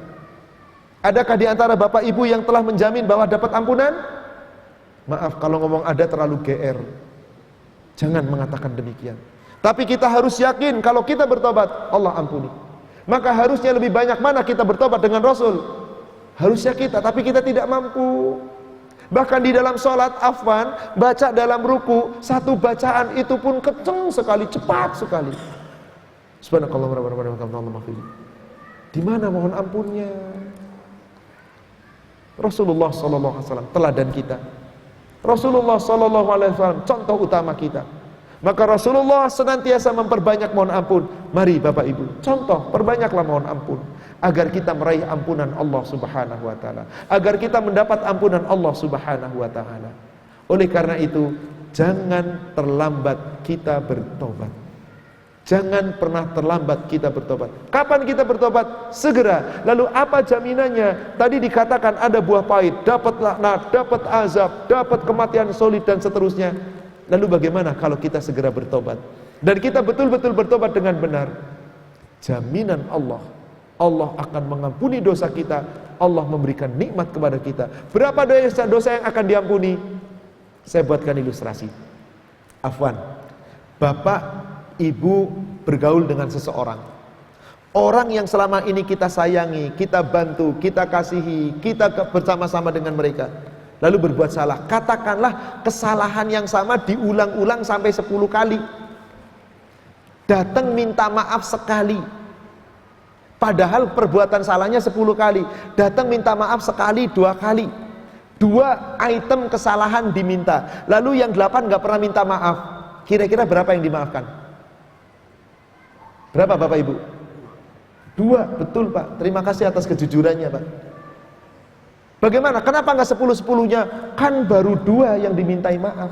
Adakah di antara Bapak Ibu yang telah menjamin bahwa dapat ampunan? Maaf kalau ngomong ada terlalu GR. Jangan mengatakan demikian. Tapi kita harus yakin kalau kita bertobat, Allah ampuni. Maka harusnya lebih banyak mana kita bertobat dengan Rasul? Harusnya kita, tapi kita tidak mampu. Bahkan di dalam sholat, afwan, baca dalam ruku, 1 bacaan itu pun kenceng sekali, cepat sekali. Subhanallah, di mana mohon ampunnya? Rasulullah SAW teladan kita. Rasulullah sallallahu alaihi wasallam contoh utama kita. Maka Rasulullah senantiasa memperbanyak mohon ampun. Mari Bapak Ibu, contoh perbanyaklah mohon ampun agar kita meraih ampunan Allah Subhanahu wa taala, agar kita mendapat ampunan Allah Subhanahu wa taala. Oleh karena itu, jangan terlambat kita bertobat. Jangan pernah terlambat kita bertobat. Kapan kita bertobat? Segera. Lalu apa jaminannya? Tadi dikatakan ada buah pahit, dapat laknat, dapat azab, dapat kematian solid dan seterusnya. Lalu bagaimana kalau kita segera bertobat? Dan kita betul-betul bertobat dengan benar. Jaminan Allah, Allah akan mengampuni dosa kita. Allah memberikan nikmat kepada kita. Berapa dosa yang akan diampuni? Saya buatkan ilustrasi. Afwan, Bapak Ibu bergaul dengan seseorang, orang yang selama ini kita sayangi, kita bantu, kita kasihi, kita bersama-sama dengan mereka, lalu berbuat salah. Katakanlah kesalahan yang sama diulang-ulang sampai 10 kali. Datang minta maaf sekali, padahal perbuatan salahnya 10 kali. Datang minta maaf sekali, 2 kali, 2 item kesalahan diminta. Lalu yang 8 gak pernah minta maaf. Kira-kira berapa yang dimaafkan? Berapa Bapak Ibu? 2, betul Pak. Terima kasih atas kejujurannya Pak. Bagaimana? Kenapa nggak 10-10-nya? Kan baru 2 yang dimintai maaf.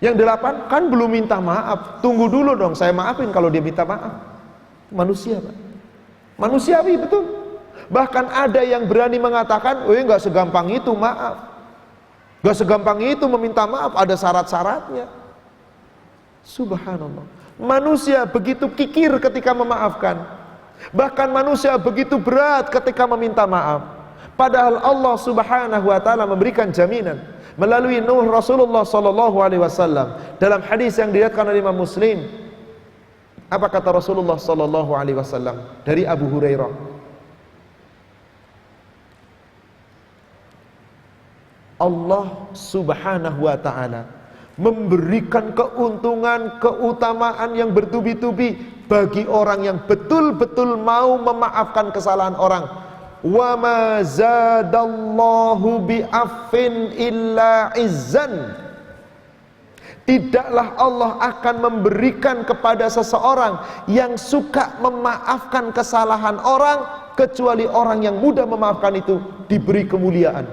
Yang 8 kan belum minta maaf. Tunggu dulu dong, saya maafin kalau dia minta maaf. Manusia Pak. Manusiawi betul. Bahkan ada yang berani mengatakan, oh nggak segampang itu maaf. Nggak segampang itu meminta maaf, ada syarat-syaratnya. Subhanallah. Manusia begitu kikir ketika memaafkan. Bahkan manusia begitu berat ketika meminta maaf. Padahal Allah Subhanahu wa taala memberikan jaminan melalui Nuh Rasulullah sallallahu alaihi wasallam dalam hadis yang diriwayatkan oleh Imam Muslim. Apa kata Rasulullah sallallahu alaihi wasallam dari Abu Hurairah? Allah Subhanahu wa taala memberikan keuntungan, keutamaan yang bertubi-tubi bagi orang yang betul-betul mau memaafkan kesalahan orang. Wa ma zadallahu bi'affin illa izzan. Tidaklah Allah akan memberikan kepada seseorang yang suka memaafkan kesalahan orang kecuali orang yang mudah memaafkan itu diberi kemuliaan.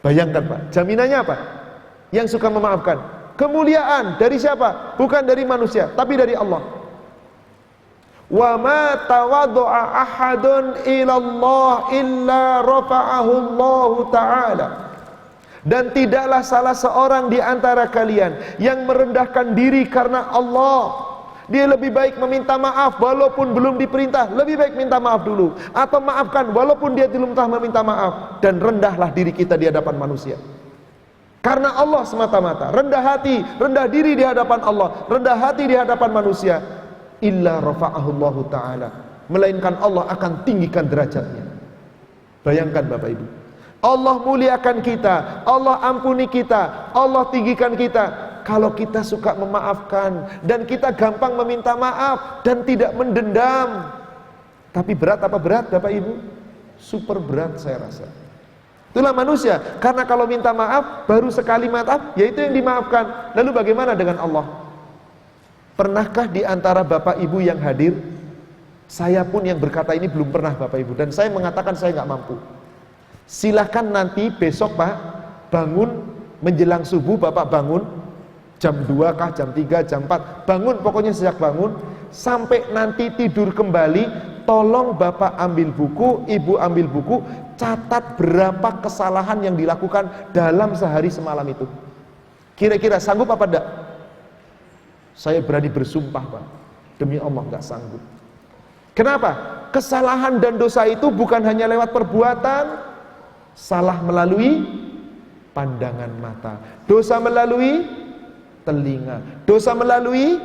Bayangkan Pak, jaminannya apa? Yang suka memaafkan, kemuliaan dari siapa? Bukan dari manusia, tapi dari Allah. Wa ma tawaddu'a ahadun ilallah illa rafa'ahu Allah Ta'ala. Dan tidaklah salah seorang di antara kalian yang merendahkan diri karena Allah. Dia lebih baik meminta maaf walaupun belum diperintah, lebih baik minta maaf dulu, atau maafkan walaupun dia belum telah meminta maaf. Dan rendahlah diri kita di hadapan manusia karena Allah semata-mata. Rendah hati, rendah diri di hadapan Allah, rendah hati di hadapan manusia. Illa rafa'ahullahu ta'ala, melainkan Allah akan tinggikan derajatnya. Bayangkan Bapak Ibu, Allah muliakan kita, Allah ampuni kita, Allah tinggikan kita kalau kita suka memaafkan dan kita gampang meminta maaf dan tidak mendendam. Tapi berat apa berat Bapak Ibu? Super berat saya rasa. Itulah manusia, karena kalau minta maaf baru sekali maaf, yaitu yang dimaafkan. Lalu bagaimana dengan Allah? Pernahkah di antara Bapak Ibu yang hadir, saya pun yang berkata ini belum pernah Bapak Ibu, dan saya mengatakan saya nggak mampu. Silahkan nanti besok Pak, bangun menjelang subuh, Bapak bangun jam 2 kah, jam 3, jam 4, bangun pokoknya sejak bangun sampai nanti tidur kembali, tolong Bapak ambil buku, Ibu ambil buku, catat berapa kesalahan yang dilakukan dalam sehari semalam itu. Kira-kira sanggup apa enggak? Saya berani bersumpah Pak, demi Allah enggak sanggup. Kenapa? Kesalahan dan dosa itu bukan hanya lewat perbuatan, salah melalui pandangan mata, dosa melalui telinga, dosa melalui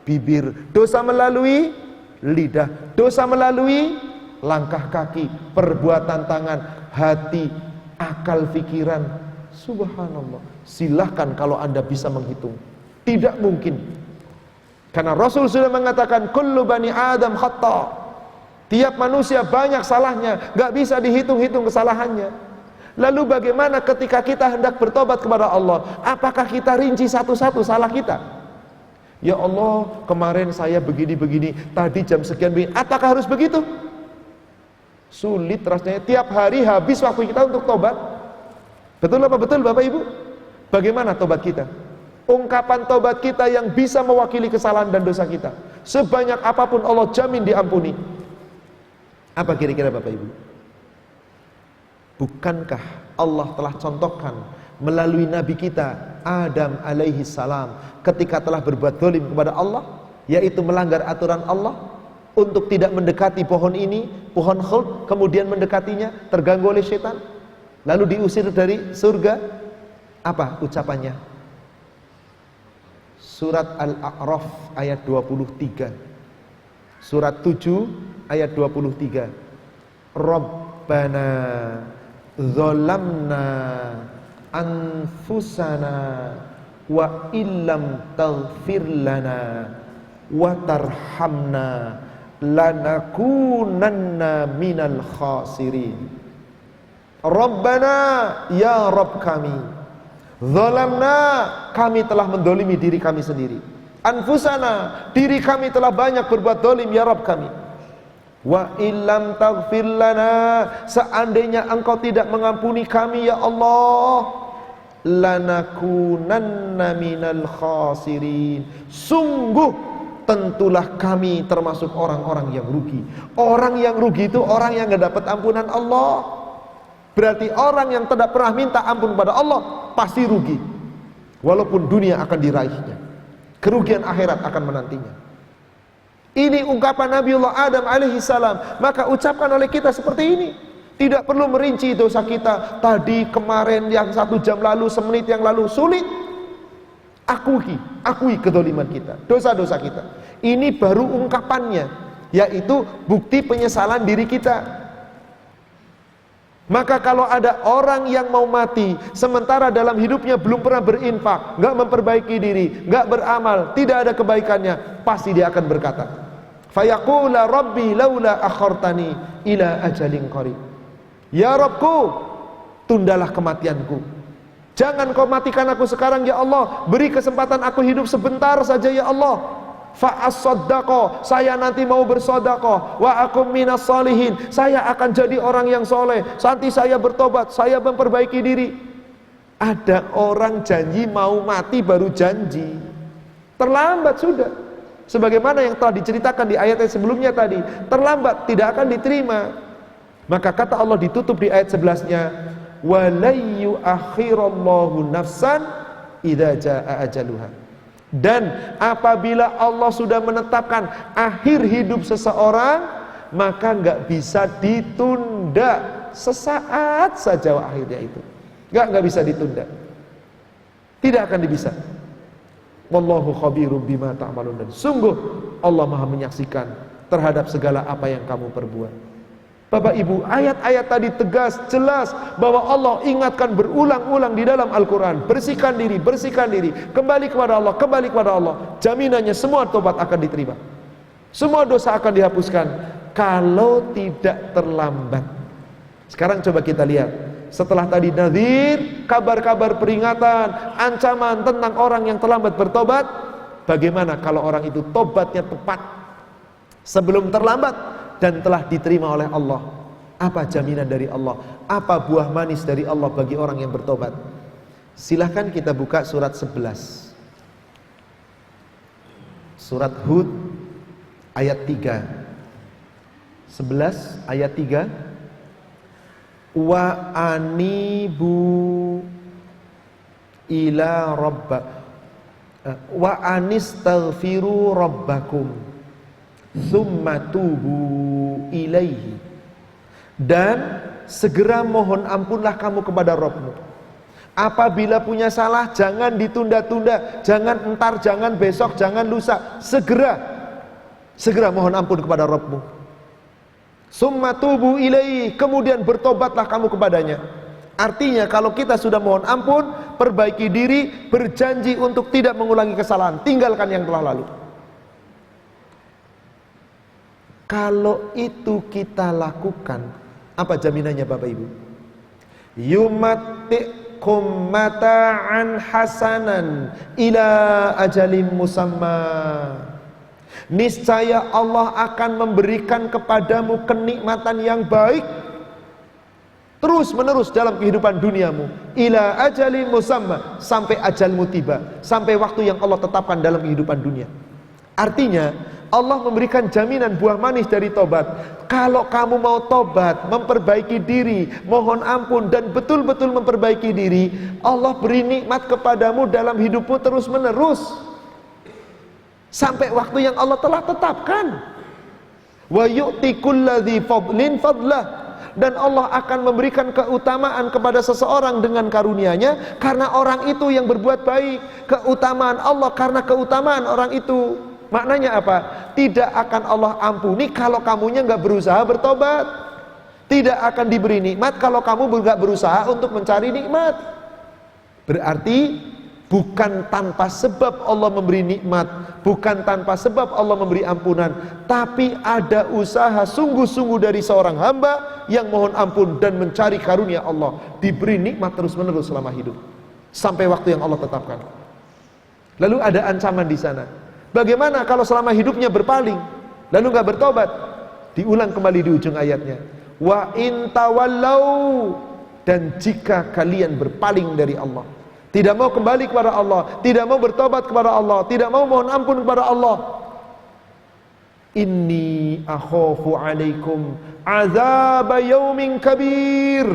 bibir, dosa melalui lidah, dosa melalui langkah kaki, perbuatan tangan, hati, akal pikiran. Subhanallah. Silahkan kalau Anda bisa menghitung. Tidak mungkin. Karena Rasul sudah mengatakan kullu bani Adam khata'. Tiap manusia banyak salahnya, gak bisa dihitung-hitung kesalahannya. Lalu bagaimana ketika kita hendak bertobat kepada Allah? Apakah kita rinci satu-satu salah kita? Ya Allah, kemarin saya begini-begini, tadi jam sekian begini. Apakah harus begitu? Sulit rasanya, tiap hari habis waktu kita untuk tobat. Betul apa betul Bapak Ibu? Bagaimana tobat kita? Ungkapan tobat kita yang bisa mewakili kesalahan dan dosa kita, sebanyak apapun Allah jamin diampuni. Apa kira-kira Bapak Ibu? Bukankah Allah telah contohkan melalui Nabi kita Adam alaihi salam ketika telah berbuat zalim kepada Allah, yaitu melanggar aturan Allah untuk tidak mendekati pohon ini, pohon khuld, kemudian mendekatinya, terganggu oleh setan, lalu diusir dari surga. Apa ucapannya? Surat Al-A'raf ayat 23, surat 7 ayat 23. Rabbana zalamna anfusana wa illam taghfir lana wa tarhamna lanakunanna minal khasirin. Rabbana, ya Rabb kami, zalamna, kami telah mendolimi diri kami sendiri, anfusana, diri kami telah banyak berbuat dolim ya Rabb kami. Wa illam taghfir lana, seandainya engkau tidak mengampuni kami ya Allah, lanakunanna minal khasirin, sungguh tentulah kami termasuk orang-orang yang rugi. Orang yang rugi itu orang yang gak dapat ampunan Allah. Berarti orang yang tidak pernah minta ampun pada Allah pasti rugi, walaupun dunia akan diraihnya, kerugian akhirat akan menantinya. Ini ungkapan Nabiullah Adam alaihi salam. Maka ucapkan oleh kita seperti ini. Tidak perlu merinci dosa kita, tadi, kemarin, yang 1 jam lalu, semenit yang lalu. Sulit. Akui kedoliman kita, dosa-dosa kita. Ini baru ungkapannya, yaitu bukti penyesalan diri kita. Maka kalau ada orang yang mau mati sementara dalam hidupnya belum pernah berinfak, gak memperbaiki diri, gak beramal, tidak ada kebaikannya, pasti dia akan berkata, fayaqula rabbi laula akhartani ila ajalin qarib. Ya Rabbku, tundalah kematianku, jangan kau matikan aku sekarang ya Allah, beri kesempatan aku hidup sebentar saja ya Allah. Fa'as-saddaqo, saya nanti mau bersodaqoh, wa akum minas salihin, saya akan jadi orang yang soleh, nanti saya bertobat, saya memperbaiki diri. Ada orang janji mau mati baru janji, terlambat sudah. Sebagaimana yang telah diceritakan di ayat yang sebelumnya tadi, terlambat tidak akan diterima. Maka kata Allah ditutup di ayat 11-nya, walayyu akhirallahu nafsan idza jaa ajaluha. Dan apabila Allah sudah menetapkan akhir hidup seseorang, maka nggak bisa ditunda, sesaat saja akhirnya itu, nggak bisa ditunda, tidak akan bisa. Wallahu khabirum bima ta'malun, dan sungguh Allah Maha menyaksikan terhadap segala apa yang kamu perbuat. Bapak Ibu, ayat-ayat tadi tegas, jelas bahwa Allah ingatkan berulang-ulang di dalam Al-Quran, bersihkan diri, kembali kepada Allah, jaminannya semua tobat akan diterima, semua dosa akan dihapuskan kalau tidak terlambat. Sekarang coba kita lihat, setelah tadi nadzir, kabar-kabar peringatan, ancaman tentang orang yang terlambat bertobat, bagaimana kalau orang itu tobatnya tepat sebelum terlambat dan telah diterima oleh Allah? Apa jaminan dari Allah? Apa buah manis dari Allah bagi orang yang bertobat? Silahkan kita buka surat 11, surat Hud ayat 3, 11 ayat 3. Wa anibu ila rabba wa anistaghfiru rabbakum tsumma tubu ilaihi, dan segera mohon ampunlah kamu kepada Rabbmu. Apabila punya salah jangan ditunda-tunda, jangan entar, jangan besok, jangan lusa, segera mohon ampun kepada Rabbmu. Tsumma tubu ilaihi, kemudian bertobatlah kamu kepadanya. Artinya kalau kita sudah mohon ampun, perbaiki diri, berjanji untuk tidak mengulangi kesalahan, tinggalkan yang telah lalu. Kalau itu kita lakukan, apa jaminannya Bapak Ibu? yumatti'kum mata'an hasanan ila ajalim musamma. Niscaya Allah akan memberikan kepadamu kenikmatan yang baik terus menerus dalam kehidupan duniamu, ila ajalim musamma, sampai ajalmu tiba, sampai waktu yang Allah tetapkan dalam kehidupan dunia. Artinya Allah memberikan jaminan buah manis dari tobat. Kalau kamu mau tobat, memperbaiki diri, mohon ampun, dan betul-betul memperbaiki diri, Allah beri nikmat kepadamu dalam hidupmu terus menerus sampai waktu yang Allah telah tetapkan. Wa yu'ti kulladzi fadlin fadlah, dan Allah akan memberikan keutamaan kepada seseorang dengan karunia-Nya karena orang itu yang berbuat baik. Keutamaan Allah karena keutamaan orang itu. Maknanya apa? Tidak akan Allah ampuni kalau kamunya nggak berusaha bertobat. Tidak akan diberi nikmat kalau kamu nggak berusaha untuk mencari nikmat. Berarti bukan tanpa sebab Allah memberi nikmat, bukan tanpa sebab Allah memberi ampunan, tapi ada usaha sungguh-sungguh dari seorang hamba yang mohon ampun dan mencari karunia Allah, diberi nikmat terus-menerus selama hidup sampai waktu yang Allah tetapkan. Lalu ada ancaman di sana. Bagaimana kalau selama hidupnya berpaling lalu nggak bertobat? Diulang kembali di ujung ayatnya. Wa in tawallau, dan jika kalian berpaling dari Allah, tidak mau kembali kepada Allah, tidak mau bertobat kepada Allah, tidak mau mohon ampun kepada Allah, inni akhafu alaikum azab yaumin kabir,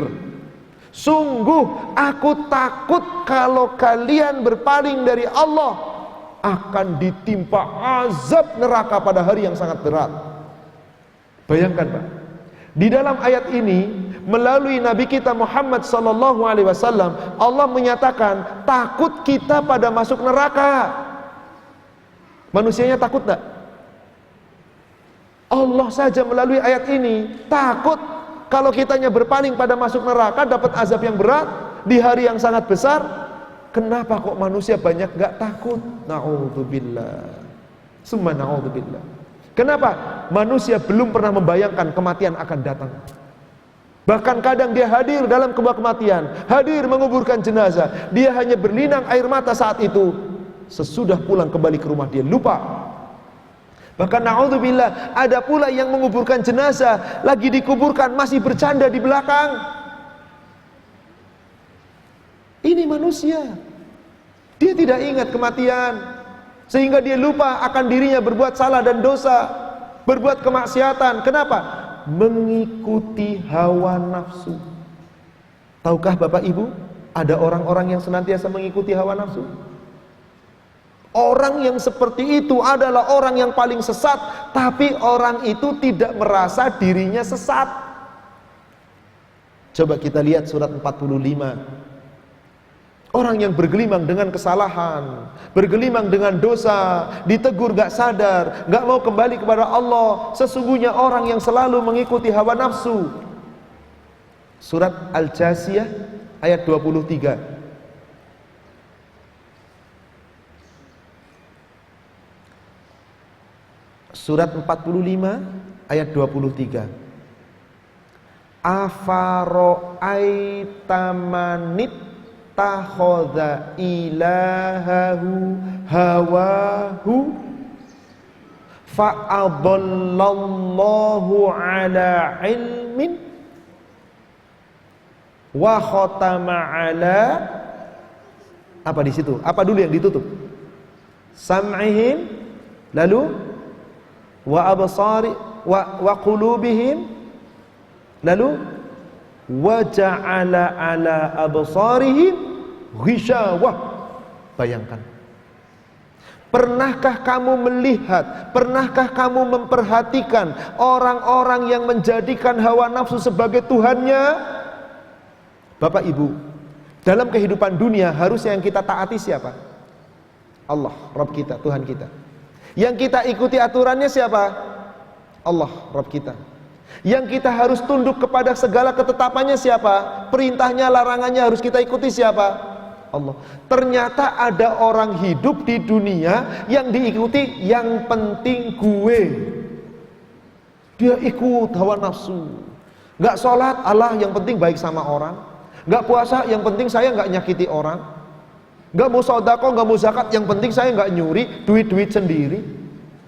sungguh aku takut kalau kalian berpaling dari Allah akan ditimpa azab neraka pada hari yang sangat berat. Bayangkan Pak, di dalam ayat ini melalui Nabi kita Muhammad sallallahu alaihi wasallam, Allah menyatakan takut kita pada masuk neraka. Manusianya takut tak? Allah saja melalui ayat ini takut kalau kitanya berpaling pada masuk neraka, dapat azab yang berat di hari yang sangat besar. Kenapa kok manusia banyak gak takut? Na'udzubillah, summa na'udzubillah. Kenapa? Manusia belum pernah membayangkan kematian akan datang. Bahkan kadang dia hadir dalam kematian, hadir menguburkan jenazah, dia hanya berlinang air mata saat itu. Sesudah pulang kembali ke rumah dia lupa. Bahkan na'udzubillah, ada pula yang menguburkan jenazah, lagi dikuburkan masih bercanda di belakang. Ini manusia, dia tidak ingat kematian, sehingga dia lupa akan dirinya berbuat salah dan dosa, berbuat kemaksiatan. Kenapa? Mengikuti hawa nafsu. Tahukah Bapak Ibu, ada orang-orang yang senantiasa mengikuti hawa nafsu? Orang yang seperti itu adalah orang yang paling sesat, tapi orang itu tidak merasa dirinya sesat. Coba kita lihat surat 45. Orang yang bergelimang dengan kesalahan, bergelimang dengan dosa, ditegur gak sadar, gak mau kembali kepada Allah, sesungguhnya orang yang selalu mengikuti hawa nafsu. Surat Al-Jasiyah ayat 23. Surat 45 ayat 23. Afaro'aitamanit takhadha ilahahu hawahu fa'adallallahu ala ilmin wa khatama ala, apa di situ? Apa dulu yang ditutup? Sam'ihim, lalu wa absari wa qulubihim, lalu wa ja'ala ala absarihim ghishawah. Bayangkan, pernahkah kamu melihat, pernahkah kamu memperhatikan orang-orang yang menjadikan hawa nafsu sebagai Tuhannya? Bapak Ibu, dalam kehidupan dunia harusnya yang kita taati siapa? Allah, Rabb kita, Tuhan kita. Yang kita ikuti aturannya siapa? Allah, Rabb kita. Yang kita harus tunduk kepada segala ketetapannya siapa? Perintahnya, larangannya harus kita ikuti siapa? Allah. Ternyata ada orang hidup di dunia yang diikuti yang penting gue. Dia ikut hawa nafsu. Gak sholat, Allah yang penting baik sama orang. Nggak puasa, yang penting saya nggak nyakiti orang. Nggak mau sedekah, nggak mau zakat, yang penting saya nggak nyuri, duit-duit sendiri.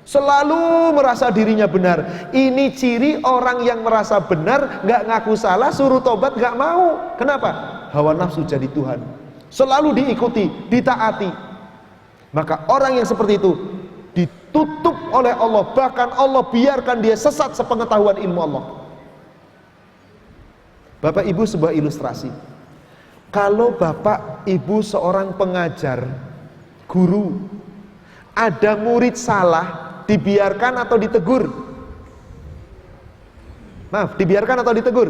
Selalu merasa dirinya benar. Ini ciri orang yang merasa benar, nggak ngaku salah, suruh tobat nggak mau. Kenapa? Hawa nafsu jadi Tuhan. Selalu diikuti, ditaati. Maka orang yang seperti itu ditutup oleh Allah, bahkan Allah biarkan dia sesat sepengetahuan ilmu Allah. Bapak Ibu, sebuah ilustrasi. Kalau Bapak Ibu seorang pengajar, guru, ada murid salah, dibiarkan atau ditegur? Maaf, dibiarkan atau ditegur?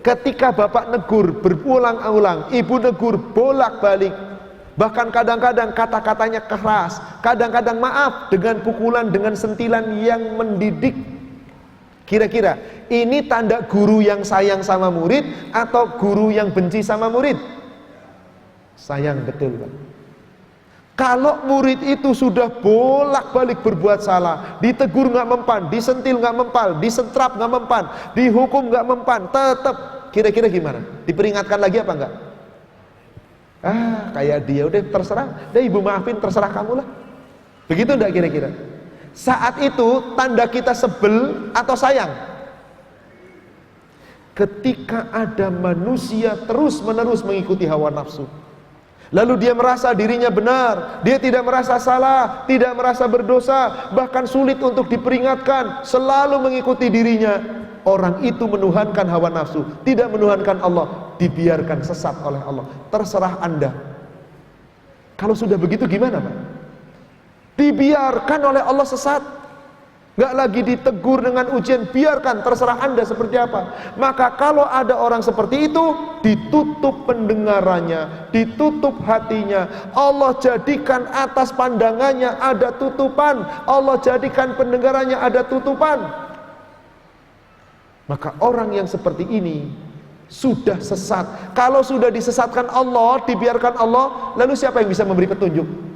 Ketika Bapak negur berulang-ulang, Ibu negur bolak-balik, bahkan kadang-kadang kata-katanya keras, kadang-kadang maaf dengan pukulan, dengan sentilan yang mendidik. Kira-kira ini tanda guru yang sayang sama murid atau guru yang benci sama murid? Sayang, betul Pak. Kalau murid itu sudah bolak-balik berbuat salah, ditegur nggak mempan, disentil nggak mempan, disentrap nggak mempan, dihukum nggak mempan, tetap, kira-kira gimana? Diperingatkan lagi apa enggak? Kayak dia, udah terserah, udah ibu maafin, terserah kamu lah. Begitu enggak kira-kira? Saat itu tanda kita sebel atau sayang? Ketika ada manusia terus-menerus mengikuti hawa nafsu, lalu dia merasa dirinya benar, dia tidak merasa salah, tidak merasa berdosa, bahkan sulit untuk diperingatkan, selalu mengikuti dirinya. Orang itu menuhankan hawa nafsu, tidak menuhankan Allah, dibiarkan sesat oleh Allah. Terserah Anda. Kalau sudah begitu gimana Pak? Dibiarkan oleh Allah sesat, nggak lagi ditegur dengan ujian, biarkan, terserah Anda seperti apa. Maka kalau ada orang seperti itu, ditutup pendengarannya, ditutup hatinya. Allah jadikan atas pandangannya ada tutupan, Allah jadikan pendengarannya ada tutupan. Maka orang yang seperti ini sudah sesat. Kalau sudah disesatkan Allah, dibiarkan Allah, lalu siapa yang bisa memberi petunjuk?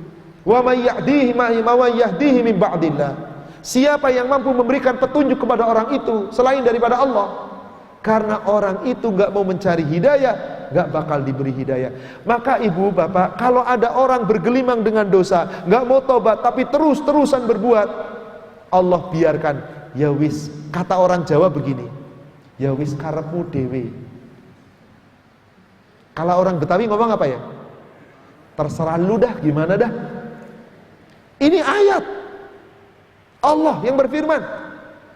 Wa may yahdihi min ba'dillah. Siapa yang mampu memberikan petunjuk kepada orang itu selain daripada Allah? Karena orang itu gak mau mencari hidayah, gak bakal diberi hidayah. Maka ibu bapak, kalau ada orang bergelimang dengan dosa, gak mau tobat tapi terus-terusan berbuat, Allah biarkan. Ya wis, kata orang Jawa begini, ya wis karepmu dewe. Kalau orang Betawi ngomong apa ya? Terserah lu dah, gimana dah. Ini ayat Allah yang berfirman,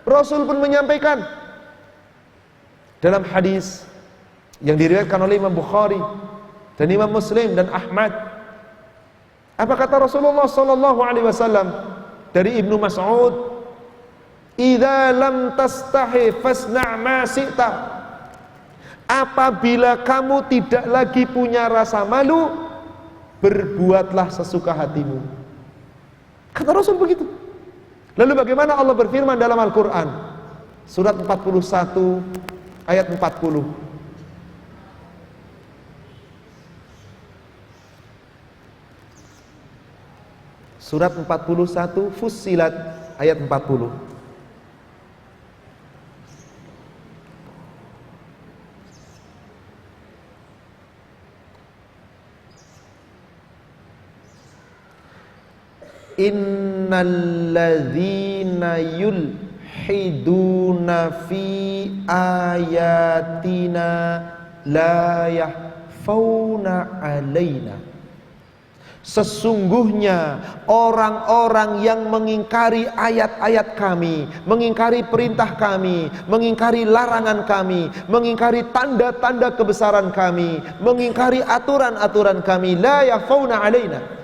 Rasul pun menyampaikan dalam hadis yang diriwayatkan oleh Imam Bukhari dan Imam Muslim dan Ahmad. Apa kata Rasulullah sallallahu alaihi wasallam dari Ibnu Mas'ud? Idza lam tastahi fasna' ma syi'ta. Apabila kamu tidak lagi punya rasa malu, berbuatlah sesuka hatimu. Kata Rasul begitu. Lalu bagaimana Allah berfirman dalam Al-Quran? Surat 41 ayat 40. Surat 41 Fussilat ayat 40. Innalladzina yulhiduna fi ayatina la yahfauna alaina. Sesungguhnya orang-orang yang mengingkari ayat-ayat kami, mengingkari perintah kami, mengingkari larangan kami, mengingkari tanda-tanda kebesaran kami, mengingkari aturan-aturan kami, la yahfauna alaina,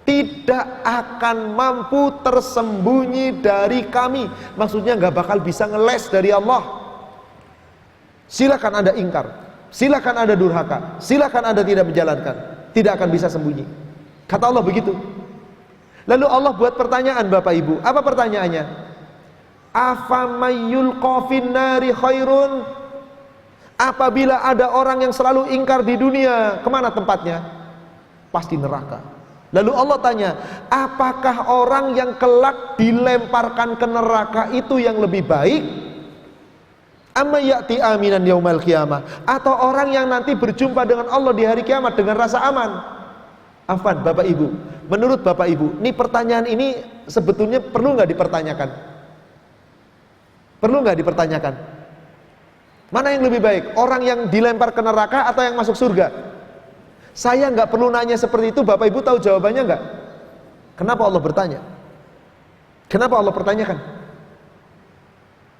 tidak akan mampu tersembunyi dari kami. Maksudnya gak bakal bisa ngeles dari Allah. Silakan Anda ingkar, silakan Anda durhaka, silakan Anda tidak menjalankan, tidak akan bisa sembunyi. Kata Allah begitu. Lalu Allah buat pertanyaan Bapak Ibu. Apa pertanyaannya? Afamayulqa finnari khairun. Apabila ada orang yang selalu ingkar di dunia, kemana tempatnya? Pasti neraka. Lalu Allah tanya, apakah orang yang kelak dilemparkan ke neraka itu yang lebih baik? Amma ya'ti aminan yaumal qiyamah, atau orang yang nanti berjumpa dengan Allah di hari kiamat dengan rasa aman. Afwan Bapak Ibu, menurut Bapak Ibu, ini pertanyaan ini sebetulnya perlu nggak dipertanyakan? Perlu nggak dipertanyakan? Mana yang lebih baik? Orang yang dilempar ke neraka atau yang masuk surga? Saya nggak perlu nanya seperti itu, Bapak Ibu tahu jawabannya nggak? Kenapa Allah bertanya? Kenapa Allah pertanyakan?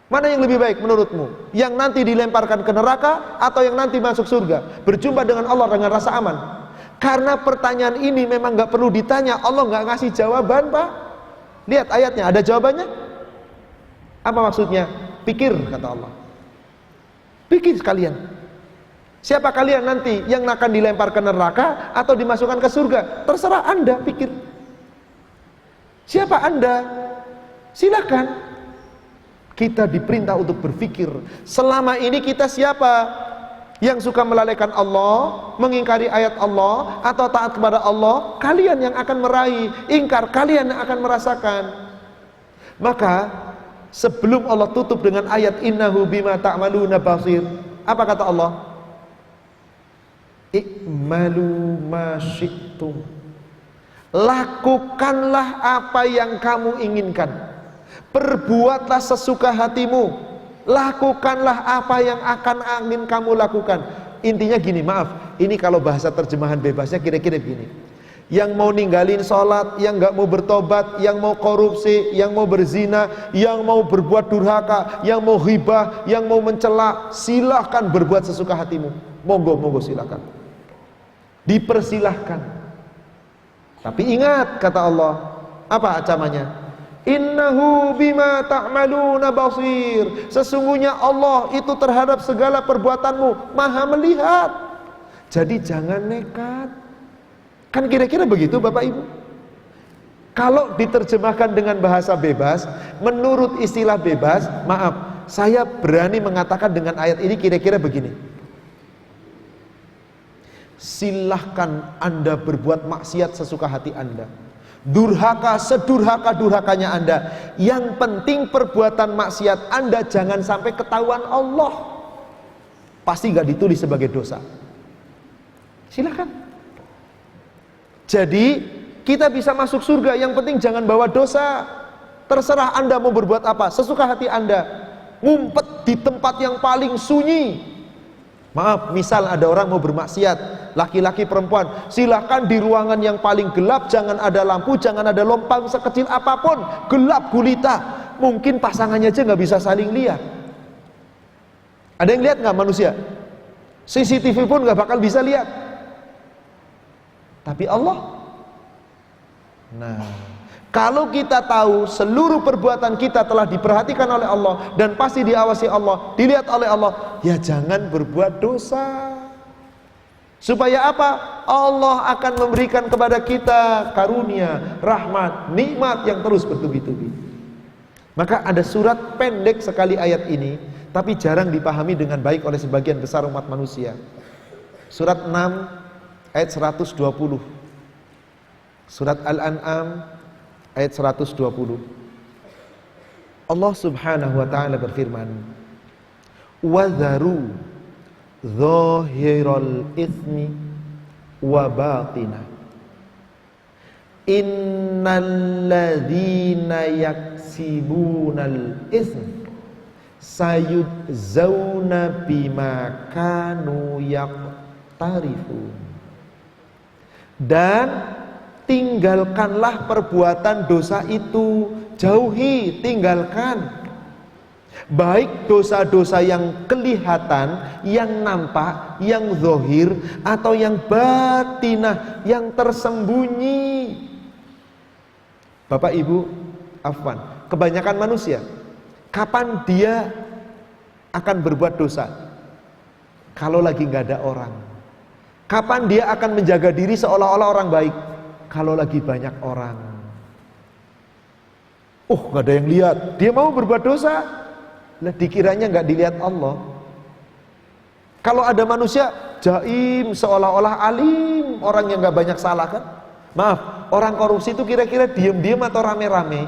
Mana yang lebih baik menurutmu? Yang nanti dilemparkan ke neraka atau yang nanti masuk surga? Berjumpa dengan Allah dengan rasa aman. Karena pertanyaan ini memang nggak perlu ditanya, Allah nggak ngasih jawaban, Pak. Lihat ayatnya, ada jawabannya. Apa maksudnya? Pikir, kata Allah. Pikir sekalian. Siapa kalian nanti yang akan dilempar ke neraka atau dimasukkan ke surga? Terserah Anda pikir. Siapa Anda? Silakan. Kita diperintah untuk berpikir. Selama ini kita siapa? Yang suka melalaikan Allah, mengingkari ayat Allah, atau taat kepada Allah? Kalian yang akan meraih. Ingkar, kalian yang akan merasakan. Maka sebelum Allah tutup dengan ayat innahu bima ta'maluna basir, apa kata Allah? I'malu ma syi'tum. Lakukanlah apa yang kamu inginkan. Perbuatlah sesuka hatimu. Lakukanlah apa yang ingin kamu lakukan. Intinya gini, maaf, ini kalau bahasa terjemahan bebasnya kira-kira begini. Yang mau ninggalin sholat, yang gak mau bertobat, yang mau korupsi, yang mau berzina, yang mau berbuat durhaka, yang mau ghibah, yang mau mencela, silahkan berbuat sesuka hatimu. Monggo silahkan. Dipersilahkan. Tapi ingat, kata Allah, apa ancamannya? Innahu bima ta'maluna basir. Sesungguhnya Allah itu terhadap segala perbuatanmu maha melihat. Jadi jangan nekat. Kan kira-kira begitu Bapak Ibu. Kalau diterjemahkan dengan bahasa bebas, menurut istilah bebas, maaf, saya berani mengatakan dengan ayat ini kira-kira begini. Silahkan Anda berbuat maksiat sesuka hati Anda, durhaka sedurhaka-durhakanya Anda. Yang penting perbuatan maksiat Anda jangan sampai ketahuan Allah. Pasti gak ditulis sebagai dosa. Silakan. Jadi kita bisa masuk surga, yang penting jangan bawa dosa. Terserah Anda mau berbuat apa, sesuka hati Anda. Ngumpet di tempat yang paling sunyi. Maaf, misal ada orang mau bermaksiat, laki-laki perempuan, silahkan di ruangan yang paling gelap, jangan ada lampu, jangan ada lompang sekecil apapun, gelap gulita. Mungkin pasangannya aja nggak bisa saling lihat. Ada yang lihat nggak manusia? CCTV pun nggak bakal bisa lihat. Tapi Allah, nah, kalau kita tahu seluruh perbuatan kita telah diperhatikan oleh Allah dan pasti diawasi Allah, dilihat oleh Allah, ya jangan berbuat dosa. Supaya apa? Allah akan memberikan kepada kita karunia, rahmat, nikmat yang terus bertubi-tubi. Maka ada surat pendek sekali ayat ini, tapi jarang dipahami dengan baik oleh sebagian besar umat manusia. Surat 6 ayat 120. Surat Al-An'am ayat 120. Allah Subhanahu wa taala berfirman, "Wadharu zahiral itsmi wa batinah. Innal ladzina yaksibunal itsm sayujzauna bima kanu yaqtarifun." Dan tinggalkanlah perbuatan dosa itu, jauhi, tinggalkan. Baik dosa-dosa yang kelihatan, yang nampak, yang zahir, atau yang batinah, yang tersembunyi. Bapak Ibu, afwan, kebanyakan manusia, kapan dia akan berbuat dosa? Kalau lagi nggak ada orang. Kapan dia akan menjaga diri seolah-olah orang baik? Kalau lagi banyak orang. Oh, nggak ada yang lihat, dia mau berbuat dosa. Lah dikiranya nggak dilihat Allah. Kalau ada manusia jaim seolah-olah alim, orang yang nggak banyak salah kan? Maaf, orang korupsi itu kira-kira diem-diem atau rame-rame?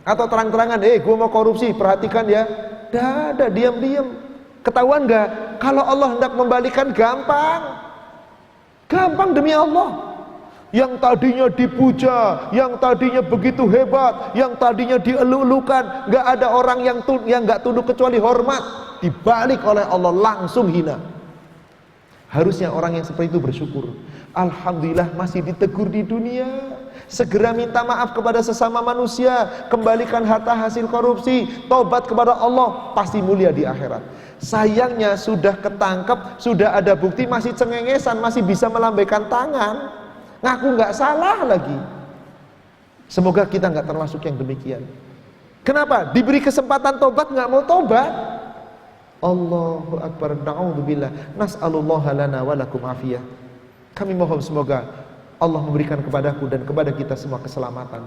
Atau terang-terangan, gue mau korupsi, perhatikan ya. Dah, diam-diam. Ketahuan nggak? Kalau Allah hendak membalikan gampang. Gampang demi Allah. Yang tadinya dipuja, yang tadinya begitu hebat, yang tadinya dielu-elukan, nggak ada orang yang nggak tunduk kecuali hormat, dibalik oleh Allah langsung hina. Harusnya orang yang seperti itu bersyukur. Alhamdulillah masih ditegur di dunia. Segera minta maaf kepada sesama manusia, kembalikan harta hasil korupsi, tobat kepada Allah, pasti mulia di akhirat. Sayangnya sudah ketangkep, sudah ada bukti, masih cengengesan, masih bisa melambaikan tangan, ngaku nggak salah lagi. Semoga kita nggak termasuk yang demikian. Kenapa? Diberi kesempatan tobat nggak mau tobat. Allahu Akbar, na'udzubillah, nas'alullaha lana wa lakum afiyah. Kami mohon semoga Allah memberikan kepadaku dan kepada kita semua keselamatan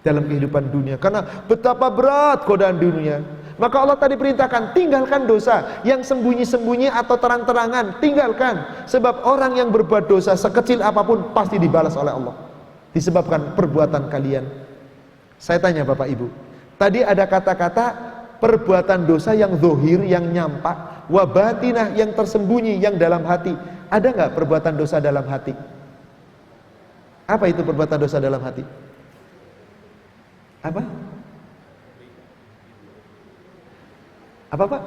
dalam kehidupan dunia, karena betapa berat godaan dunia. Maka Allah tadi perintahkan, tinggalkan dosa yang sembunyi-sembunyi atau terang-terangan, tinggalkan. Sebab orang yang berbuat dosa sekecil apapun pasti dibalas oleh Allah, disebabkan perbuatan kalian. Saya tanya Bapak Ibu, tadi ada kata-kata perbuatan dosa yang zahir, yang nyampak, wa batinah, yang tersembunyi, yang dalam hati. Ada nggak perbuatan dosa dalam hati? Apa itu perbuatan dosa dalam hati? Apa? Apa Pak?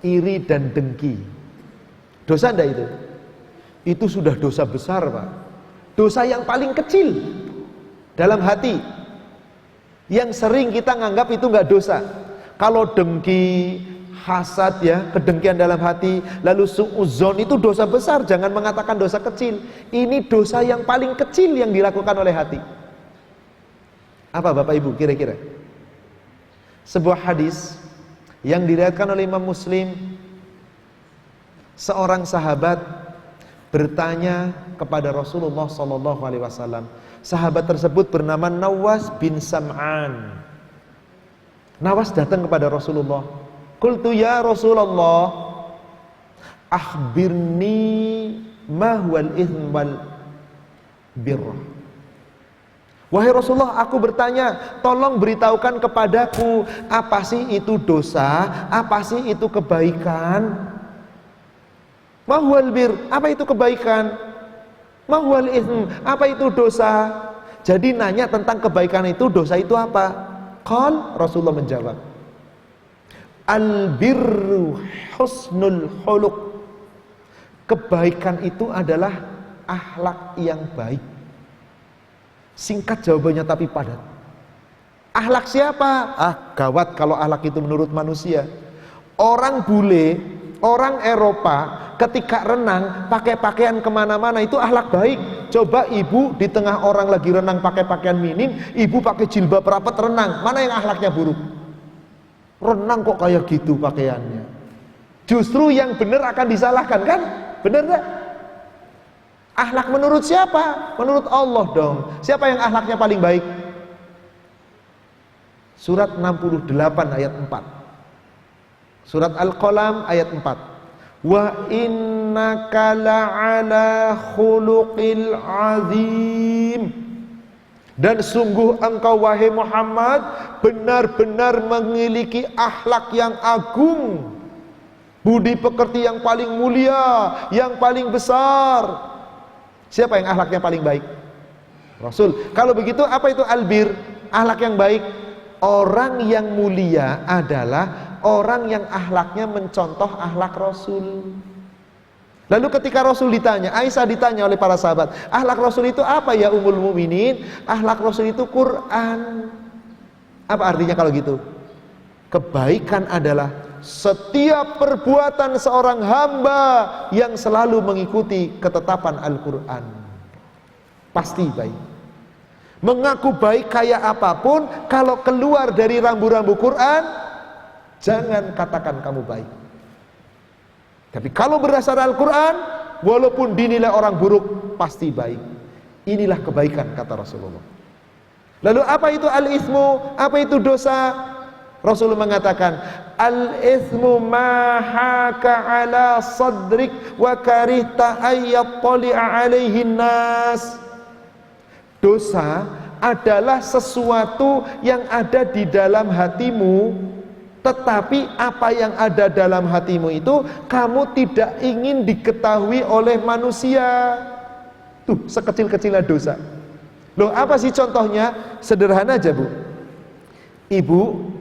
Iri dan dengki. Dosa enggak itu? Itu sudah dosa besar Pak. Dosa yang paling kecil dalam hati, yang sering kita nganggap itu enggak dosa. Kalau dengki, hasad ya, kedengkian dalam hati, lalu suudzon, itu dosa besar. Jangan mengatakan dosa kecil. Ini dosa yang paling kecil yang dilakukan oleh hati. Apa Bapak Ibu kira-kira? Sebuah hadis yang diriwayatkan oleh Imam Muslim, seorang sahabat bertanya kepada Rasulullah SAW. Sahabat tersebut bernama Nawas bin Sam'an. Nawas datang kepada Rasulullah. Qultu ya Rasulullah, akhbirni ma huwal itsm wal birr. Wahai Rasulullah, aku bertanya, tolong beritahukan kepadaku, apa sih itu dosa, apa sih itu kebaikan? Ma huwal birr, apa itu kebaikan? Ma huwal itsm, apa itu dosa? Jadi nanya tentang kebaikan itu, dosa itu apa? Qal, Rasulullah menjawab, al-birru husnul khuluq. Kebaikan itu adalah akhlak yang baik. Singkat jawabannya tapi padat. Akhlak siapa? Gawat kalau akhlak itu menurut manusia. Orang bule, orang Eropa ketika renang pakai pakaian kemana-mana, itu akhlak baik. Coba ibu di tengah orang lagi renang pakai pakaian minim, ibu pakai jilbab rapat renang, mana yang akhlaknya buruk? Renang kok kayak gitu pakaiannya. Justru yang benar akan disalahkan kan? Benar gak? Akhlak menurut siapa? Menurut Allah dong. Siapa yang akhlaknya paling baik? Surat 68 ayat 4. Surat Al-Qalam ayat 4. Wa innaka la'ala khuluqil azim. Dan sungguh engkau wahai Muhammad benar-benar memiliki akhlak yang agung, budi pekerti yang paling mulia, yang paling besar. Siapa yang akhlaknya paling baik? Rasul. Kalau begitu apa itu albir? Akhlak yang baik. Orang yang mulia adalah orang yang akhlaknya mencontoh akhlak Rasul. Lalu ketika Rasul ditanya, Aisyah ditanya oleh para sahabat, akhlak Rasul itu apa ya Ummul Mukminin? Akhlak Rasul itu Quran. Apa artinya kalau gitu? Kebaikan adalah setiap perbuatan seorang hamba yang selalu mengikuti ketetapan Al-Quran. Pasti baik. Mengaku baik kayak apapun, kalau keluar dari rambu-rambu Quran, jangan katakan kamu baik. Tapi kalau berdasar Al-Quran, walaupun dinilai orang buruk, pasti baik. Inilah kebaikan kata Rasulullah. Lalu apa itu al-ithmu? Apa itu dosa? Rasul mengatakan, al-ithmu ma haka ala sadrik wa karihta ayyattali'a alaihin nas. Dosa adalah sesuatu yang ada di dalam hatimu, Tetapi apa yang ada dalam hatimu itu kamu tidak ingin diketahui oleh manusia. Tuh, sekecil-kecilnya dosa. Loh, apa sih contohnya? Sederhana aja, Bu. Ibu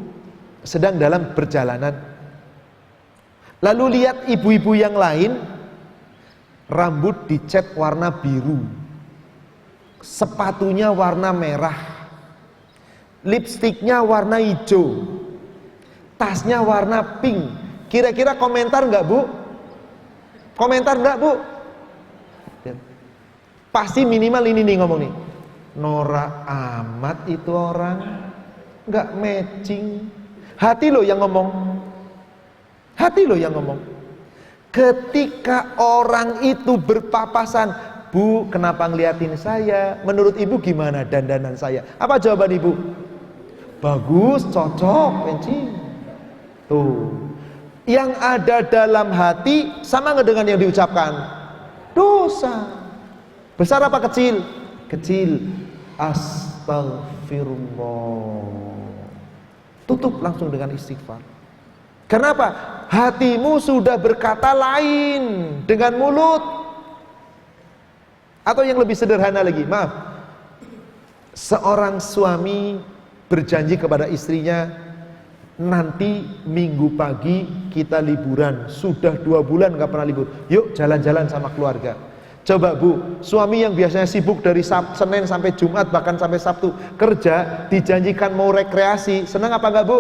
sedang dalam perjalanan, lalu lihat ibu-ibu yang lain rambut dicat warna biru, sepatunya warna merah, lipstiknya warna hijau, tasnya warna pink. Kira-kira komentar nggak, Bu? Komentar nggak, Bu? Pasti minimal ini nih ngomong nih, norak amat itu orang, nggak matching. Hati lo yang ngomong. Hati lo yang ngomong. Ketika orang itu berpapasan, Bu, kenapa ngeliatin saya? Menurut ibu gimana dandanan saya? Apa jawaban ibu? Bagus, cocok, matching. Tuh. Yang ada dalam hati sama nggak dengan yang diucapkan? Dosa. Besar apa kecil? Kecil. Astagfirullah. Tutup langsung dengan istighfar. Kenapa? Hatimu sudah berkata lain dengan mulut. Atau yang lebih sederhana lagi, maaf, seorang suami berjanji kepada istrinya, nanti minggu pagi kita liburan. Sudah 2 bulan gak pernah libur, yuk jalan-jalan sama keluarga. Coba Bu, suami yang biasanya sibuk dari Senin sampai Jumat, bahkan sampai Sabtu kerja, dijanjikan mau rekreasi, senang apa enggak Bu?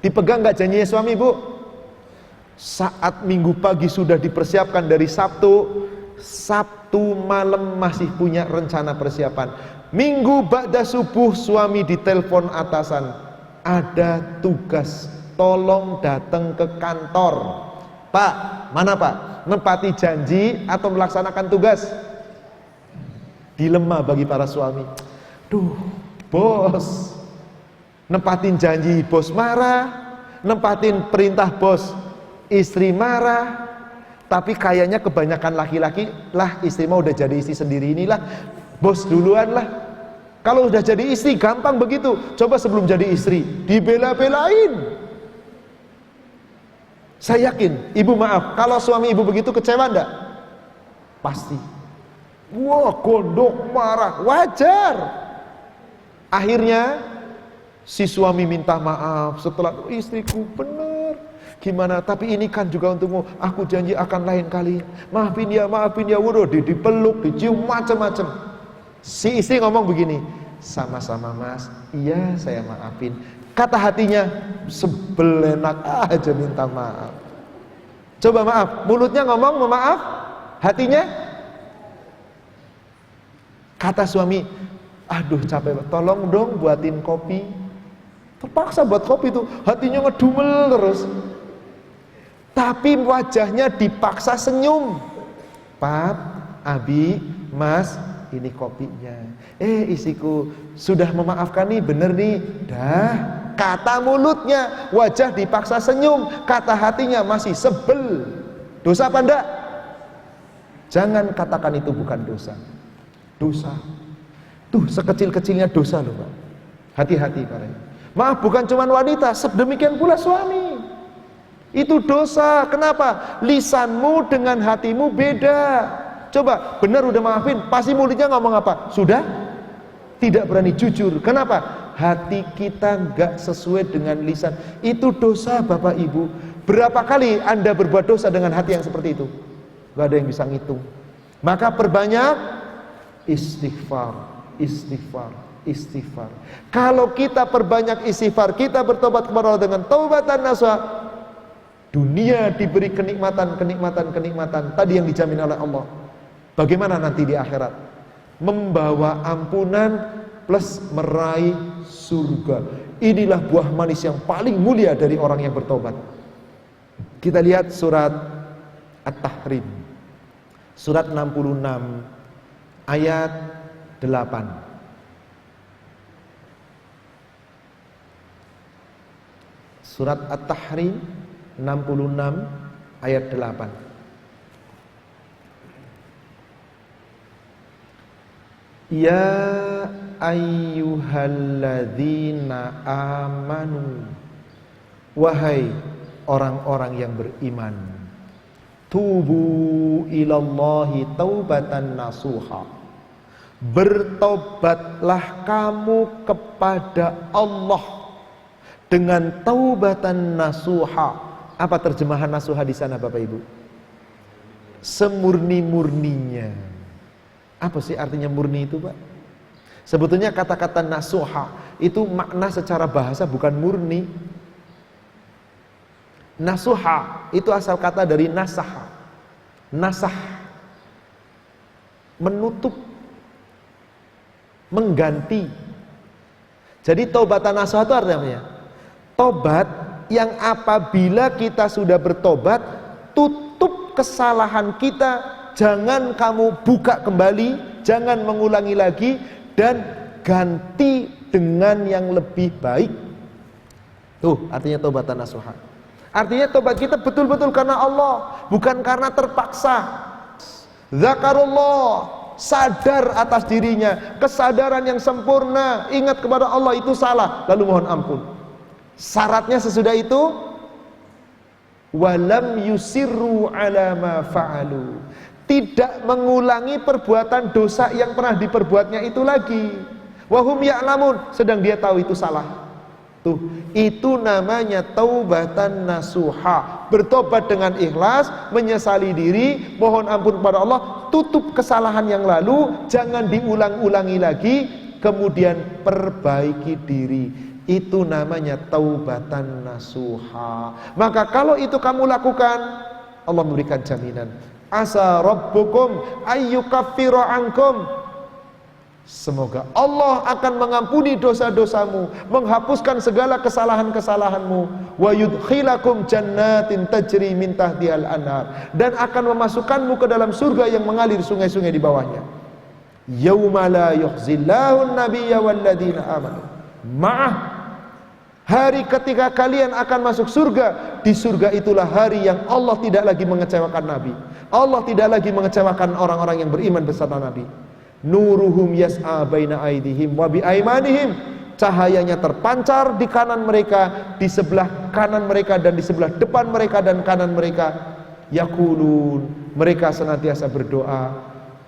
Dipegang enggak janjinya suami Bu? Saat minggu pagi sudah dipersiapkan dari Sabtu, Sabtu malam masih punya rencana persiapan. Minggu ba'da subuh suami ditelepon atasan, ada tugas, tolong datang ke kantor. Pak, mana Pak? Nempati janji atau melaksanakan tugas? Dilema bagi para suami. Duh, bos, nempatin janji bos marah, nempatin perintah bos istri marah. Tapi kayaknya kebanyakan laki-laki, lah istri mau udah jadi istri sendiri inilah, bos duluan lah. Kalau udah jadi istri gampang begitu. Coba sebelum jadi istri dibela-belain. Saya yakin, ibu maaf, kalau suami ibu begitu kecewa enggak? Pasti. Wah, gondok, marah, wajar. Akhirnya si suami minta maaf setelah, istriku benar, gimana? Tapi ini kan juga untukmu, aku janji akan lain kali. Maafin ya, waduh, dipeluk, dicium, macam-macam. Si istri ngomong begini, sama-sama mas, iya saya maafin. Kata hatinya, sebel enak aja minta maaf. Coba maaf, mulutnya ngomong maaf, hatinya? Kata suami, aduh capek, tolong dong buatin kopi. Terpaksa buat kopi tuh, hatinya ngedumel terus. Tapi wajahnya dipaksa senyum. Pap, Abi, Mas, ini kopinya. Istriku sudah memaafkan nih, bener nih. Dah. Kata mulutnya, wajah dipaksa senyum, kata hatinya masih sebel. Dosa apa enggak? Jangan katakan itu bukan dosa. Dosa. Tuh sekecil-kecilnya dosa loh Pak. Hati-hati Pak. Maaf, bukan cuma wanita, sedemikian pula suami. Itu dosa. Kenapa? Lisanmu dengan hatimu beda. Coba, benar udah maafin, pasti mulutnya ngomong apa? Sudah? Tidak berani jujur. Kenapa? Hati kita nggak sesuai dengan lisan. Itu dosa Bapak Ibu. Berapa kali Anda berbuat dosa dengan hati yang seperti itu? Gak ada yang bisa ngitung. Maka perbanyak istighfar, istighfar, istighfar. Kalau kita perbanyak istighfar, kita bertobat kepada Allah dengan taubatan nasuha, dunia diberi kenikmatan, kenikmatan, kenikmatan tadi yang dijamin oleh Allah. Bagaimana nanti di akhirat? Membawa ampunan plus meraih surga. Inilah buah manis yang paling mulia dari orang yang bertobat. Kita lihat surat At-Tahrim, surat 66 ayat 8. Surat At-Tahrim 66 ayat 8. Ya ayyuhalladzina amanu Wahai orang-orang yang beriman, tubu ilallahi taubatan nasuha. Bertobatlah kamu kepada Allah dengan taubatan nasuha. Apa terjemahan nasuha di sana Bapak Ibu? Semurni-murninya. Apa sih artinya murni itu Pak? Sebetulnya kata-kata nasuha itu makna secara bahasa bukan murni. Nasuha itu asal kata dari nasaha. Nasah, menutup, mengganti. Jadi taubatan nasuha itu artinya tobat yang apabila kita sudah bertobat, tutup kesalahan kita, jangan kamu buka kembali, jangan mengulangi lagi, dan ganti dengan yang lebih baik. Tuh artinya taubatan nasuha. Artinya tobat kita betul-betul karena Allah, bukan karena terpaksa. Zakarullah, sadar atas dirinya, kesadaran yang sempurna, ingat kepada Allah itu salah, lalu mohon ampun. Syaratnya sesudah itu, walam yusirru ala ma fa'alu, tidak mengulangi perbuatan dosa yang pernah diperbuatnya itu lagi. Wahum ya'lamun, sedang dia tahu itu salah. Tuh, itu namanya taubatan nasuha. Bertobat dengan ikhlas, menyesali diri, mohon ampun kepada Allah, tutup kesalahan yang lalu, jangan diulang-ulangi lagi, kemudian perbaiki diri. Itu namanya taubatan nasuha. Maka kalau itu kamu lakukan, Allah memberikan jaminan. Asa rabbukum ayyukaffira ankum. Semoga Allah akan mengampuni dosa-dosamu, menghapuskan segala kesalahan-kesalahanmu, wa yudkhilakum jannatin tajri min tahtihal anhar, dan akan memasukkanmu ke dalam surga yang mengalir sungai-sungai di bawahnya. Yauma la yukhzillahu an-nabiyya walladzina amanu ma'ah. Hari ketika kalian akan masuk surga, di surga itulah hari yang Allah tidak lagi mengecewakan Nabi. Allah tidak lagi mengecewakan orang-orang yang beriman bersama Nabi. Nuruhum yas'a baina aidihim wa bi aimanihim. Cahayanya terpancar di kanan mereka, di sebelah kanan mereka, dan di sebelah depan mereka dan kanan mereka. Yaqulun, mereka senantiasa berdoa,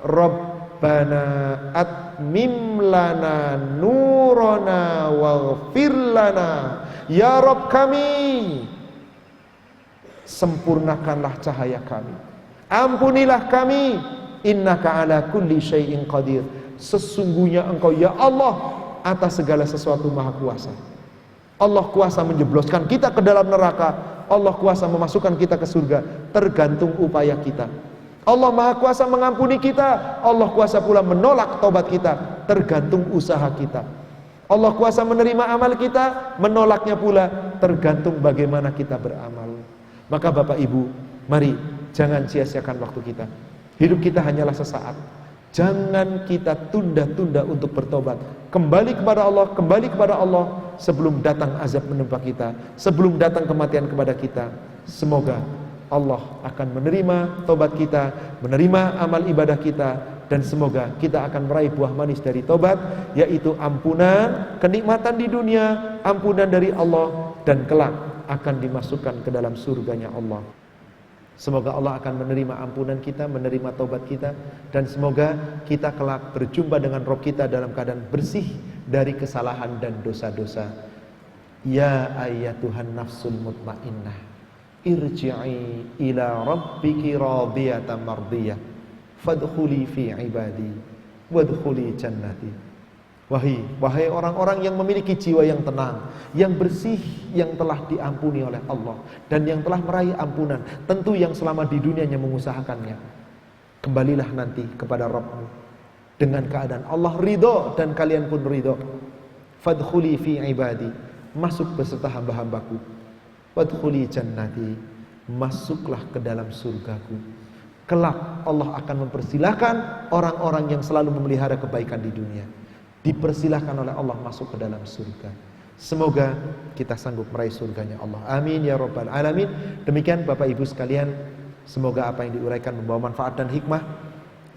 Rabbana atmim lana nurana waghfir lana. Ya Rabb kami, sempurnakanlah cahaya kami, ampunilah kami. Innaka ala kulli syai'in qadir. Sesungguhnya engkau ya Allah atas segala sesuatu maha kuasa. Allah kuasa menjebloskan kita ke dalam neraka, Allah kuasa memasukkan kita ke surga, tergantung upaya kita. Allah maha kuasa mengampuni kita, Allah kuasa pula menolak taubat kita, tergantung usaha kita. Allah kuasa menerima amal kita, menolaknya pula tergantung bagaimana kita beramal. Maka Bapak Ibu, mari jangan sia-siakan waktu kita. Hidup kita hanyalah sesaat. Jangan kita tunda-tunda untuk bertobat. Kembali kepada Allah sebelum datang azab menimpa kita, sebelum datang kematian kepada kita. Semoga Allah akan menerima tobat kita, menerima amal ibadah kita, dan semoga kita akan meraih buah manis dari tobat, yaitu ampunan, kenikmatan di dunia, ampunan dari Allah, dan kelak akan dimasukkan ke dalam surganya Allah. Semoga Allah akan menerima ampunan kita, menerima taubat kita, dan semoga kita kelak berjumpa dengan Rabb kita dalam keadaan bersih dari kesalahan dan dosa-dosa. Ya ayyatuhan nafsul mutmainnah, irji'i ila rabbiki radiyatan mardiyah, fadkhuli fi ibadi wadkhuli jannati. Wahai orang-orang yang memiliki jiwa yang tenang, yang bersih, yang telah diampuni oleh Allah, dan yang telah meraih ampunan, tentu yang selama di dunianya mengusahakannya. Kembalilah nanti kepada Rabbmu dengan keadaan Allah ridho dan kalian pun ridho. Fadkhuli fi ibadi, masuk beserta hamba-hambaku. Wadkhuli jannati, masuklah ke dalam surgaku. Kelak Allah akan mempersilahkan orang-orang yang selalu memelihara kebaikan di dunia, dipersilahkan oleh Allah masuk ke dalam surga. Semoga kita sanggup meraih surganya Allah. Amin ya rabbal alamin. Demikian Bapak Ibu sekalian, semoga apa yang diuraikan membawa manfaat dan hikmah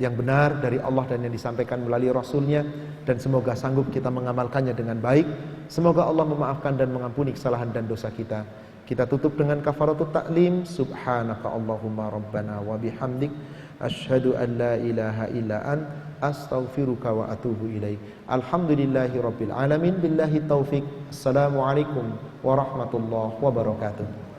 yang benar dari Allah dan yang disampaikan melalui Rasulnya, dan semoga sanggup kita mengamalkannya dengan baik. Semoga Allah memaafkan dan mengampuni kesalahan dan dosa kita. Kita tutup dengan kafaratut ta'lim. Subhanaka Allahumma rabbana wa bihamdik asyhadu an la ilaha illa ant astaghfiruka wa atubu ilaik. Alhamdulillahi rabbil alamin billahi taufik. Assalamualaikum warahmatullahi wabarakatuh.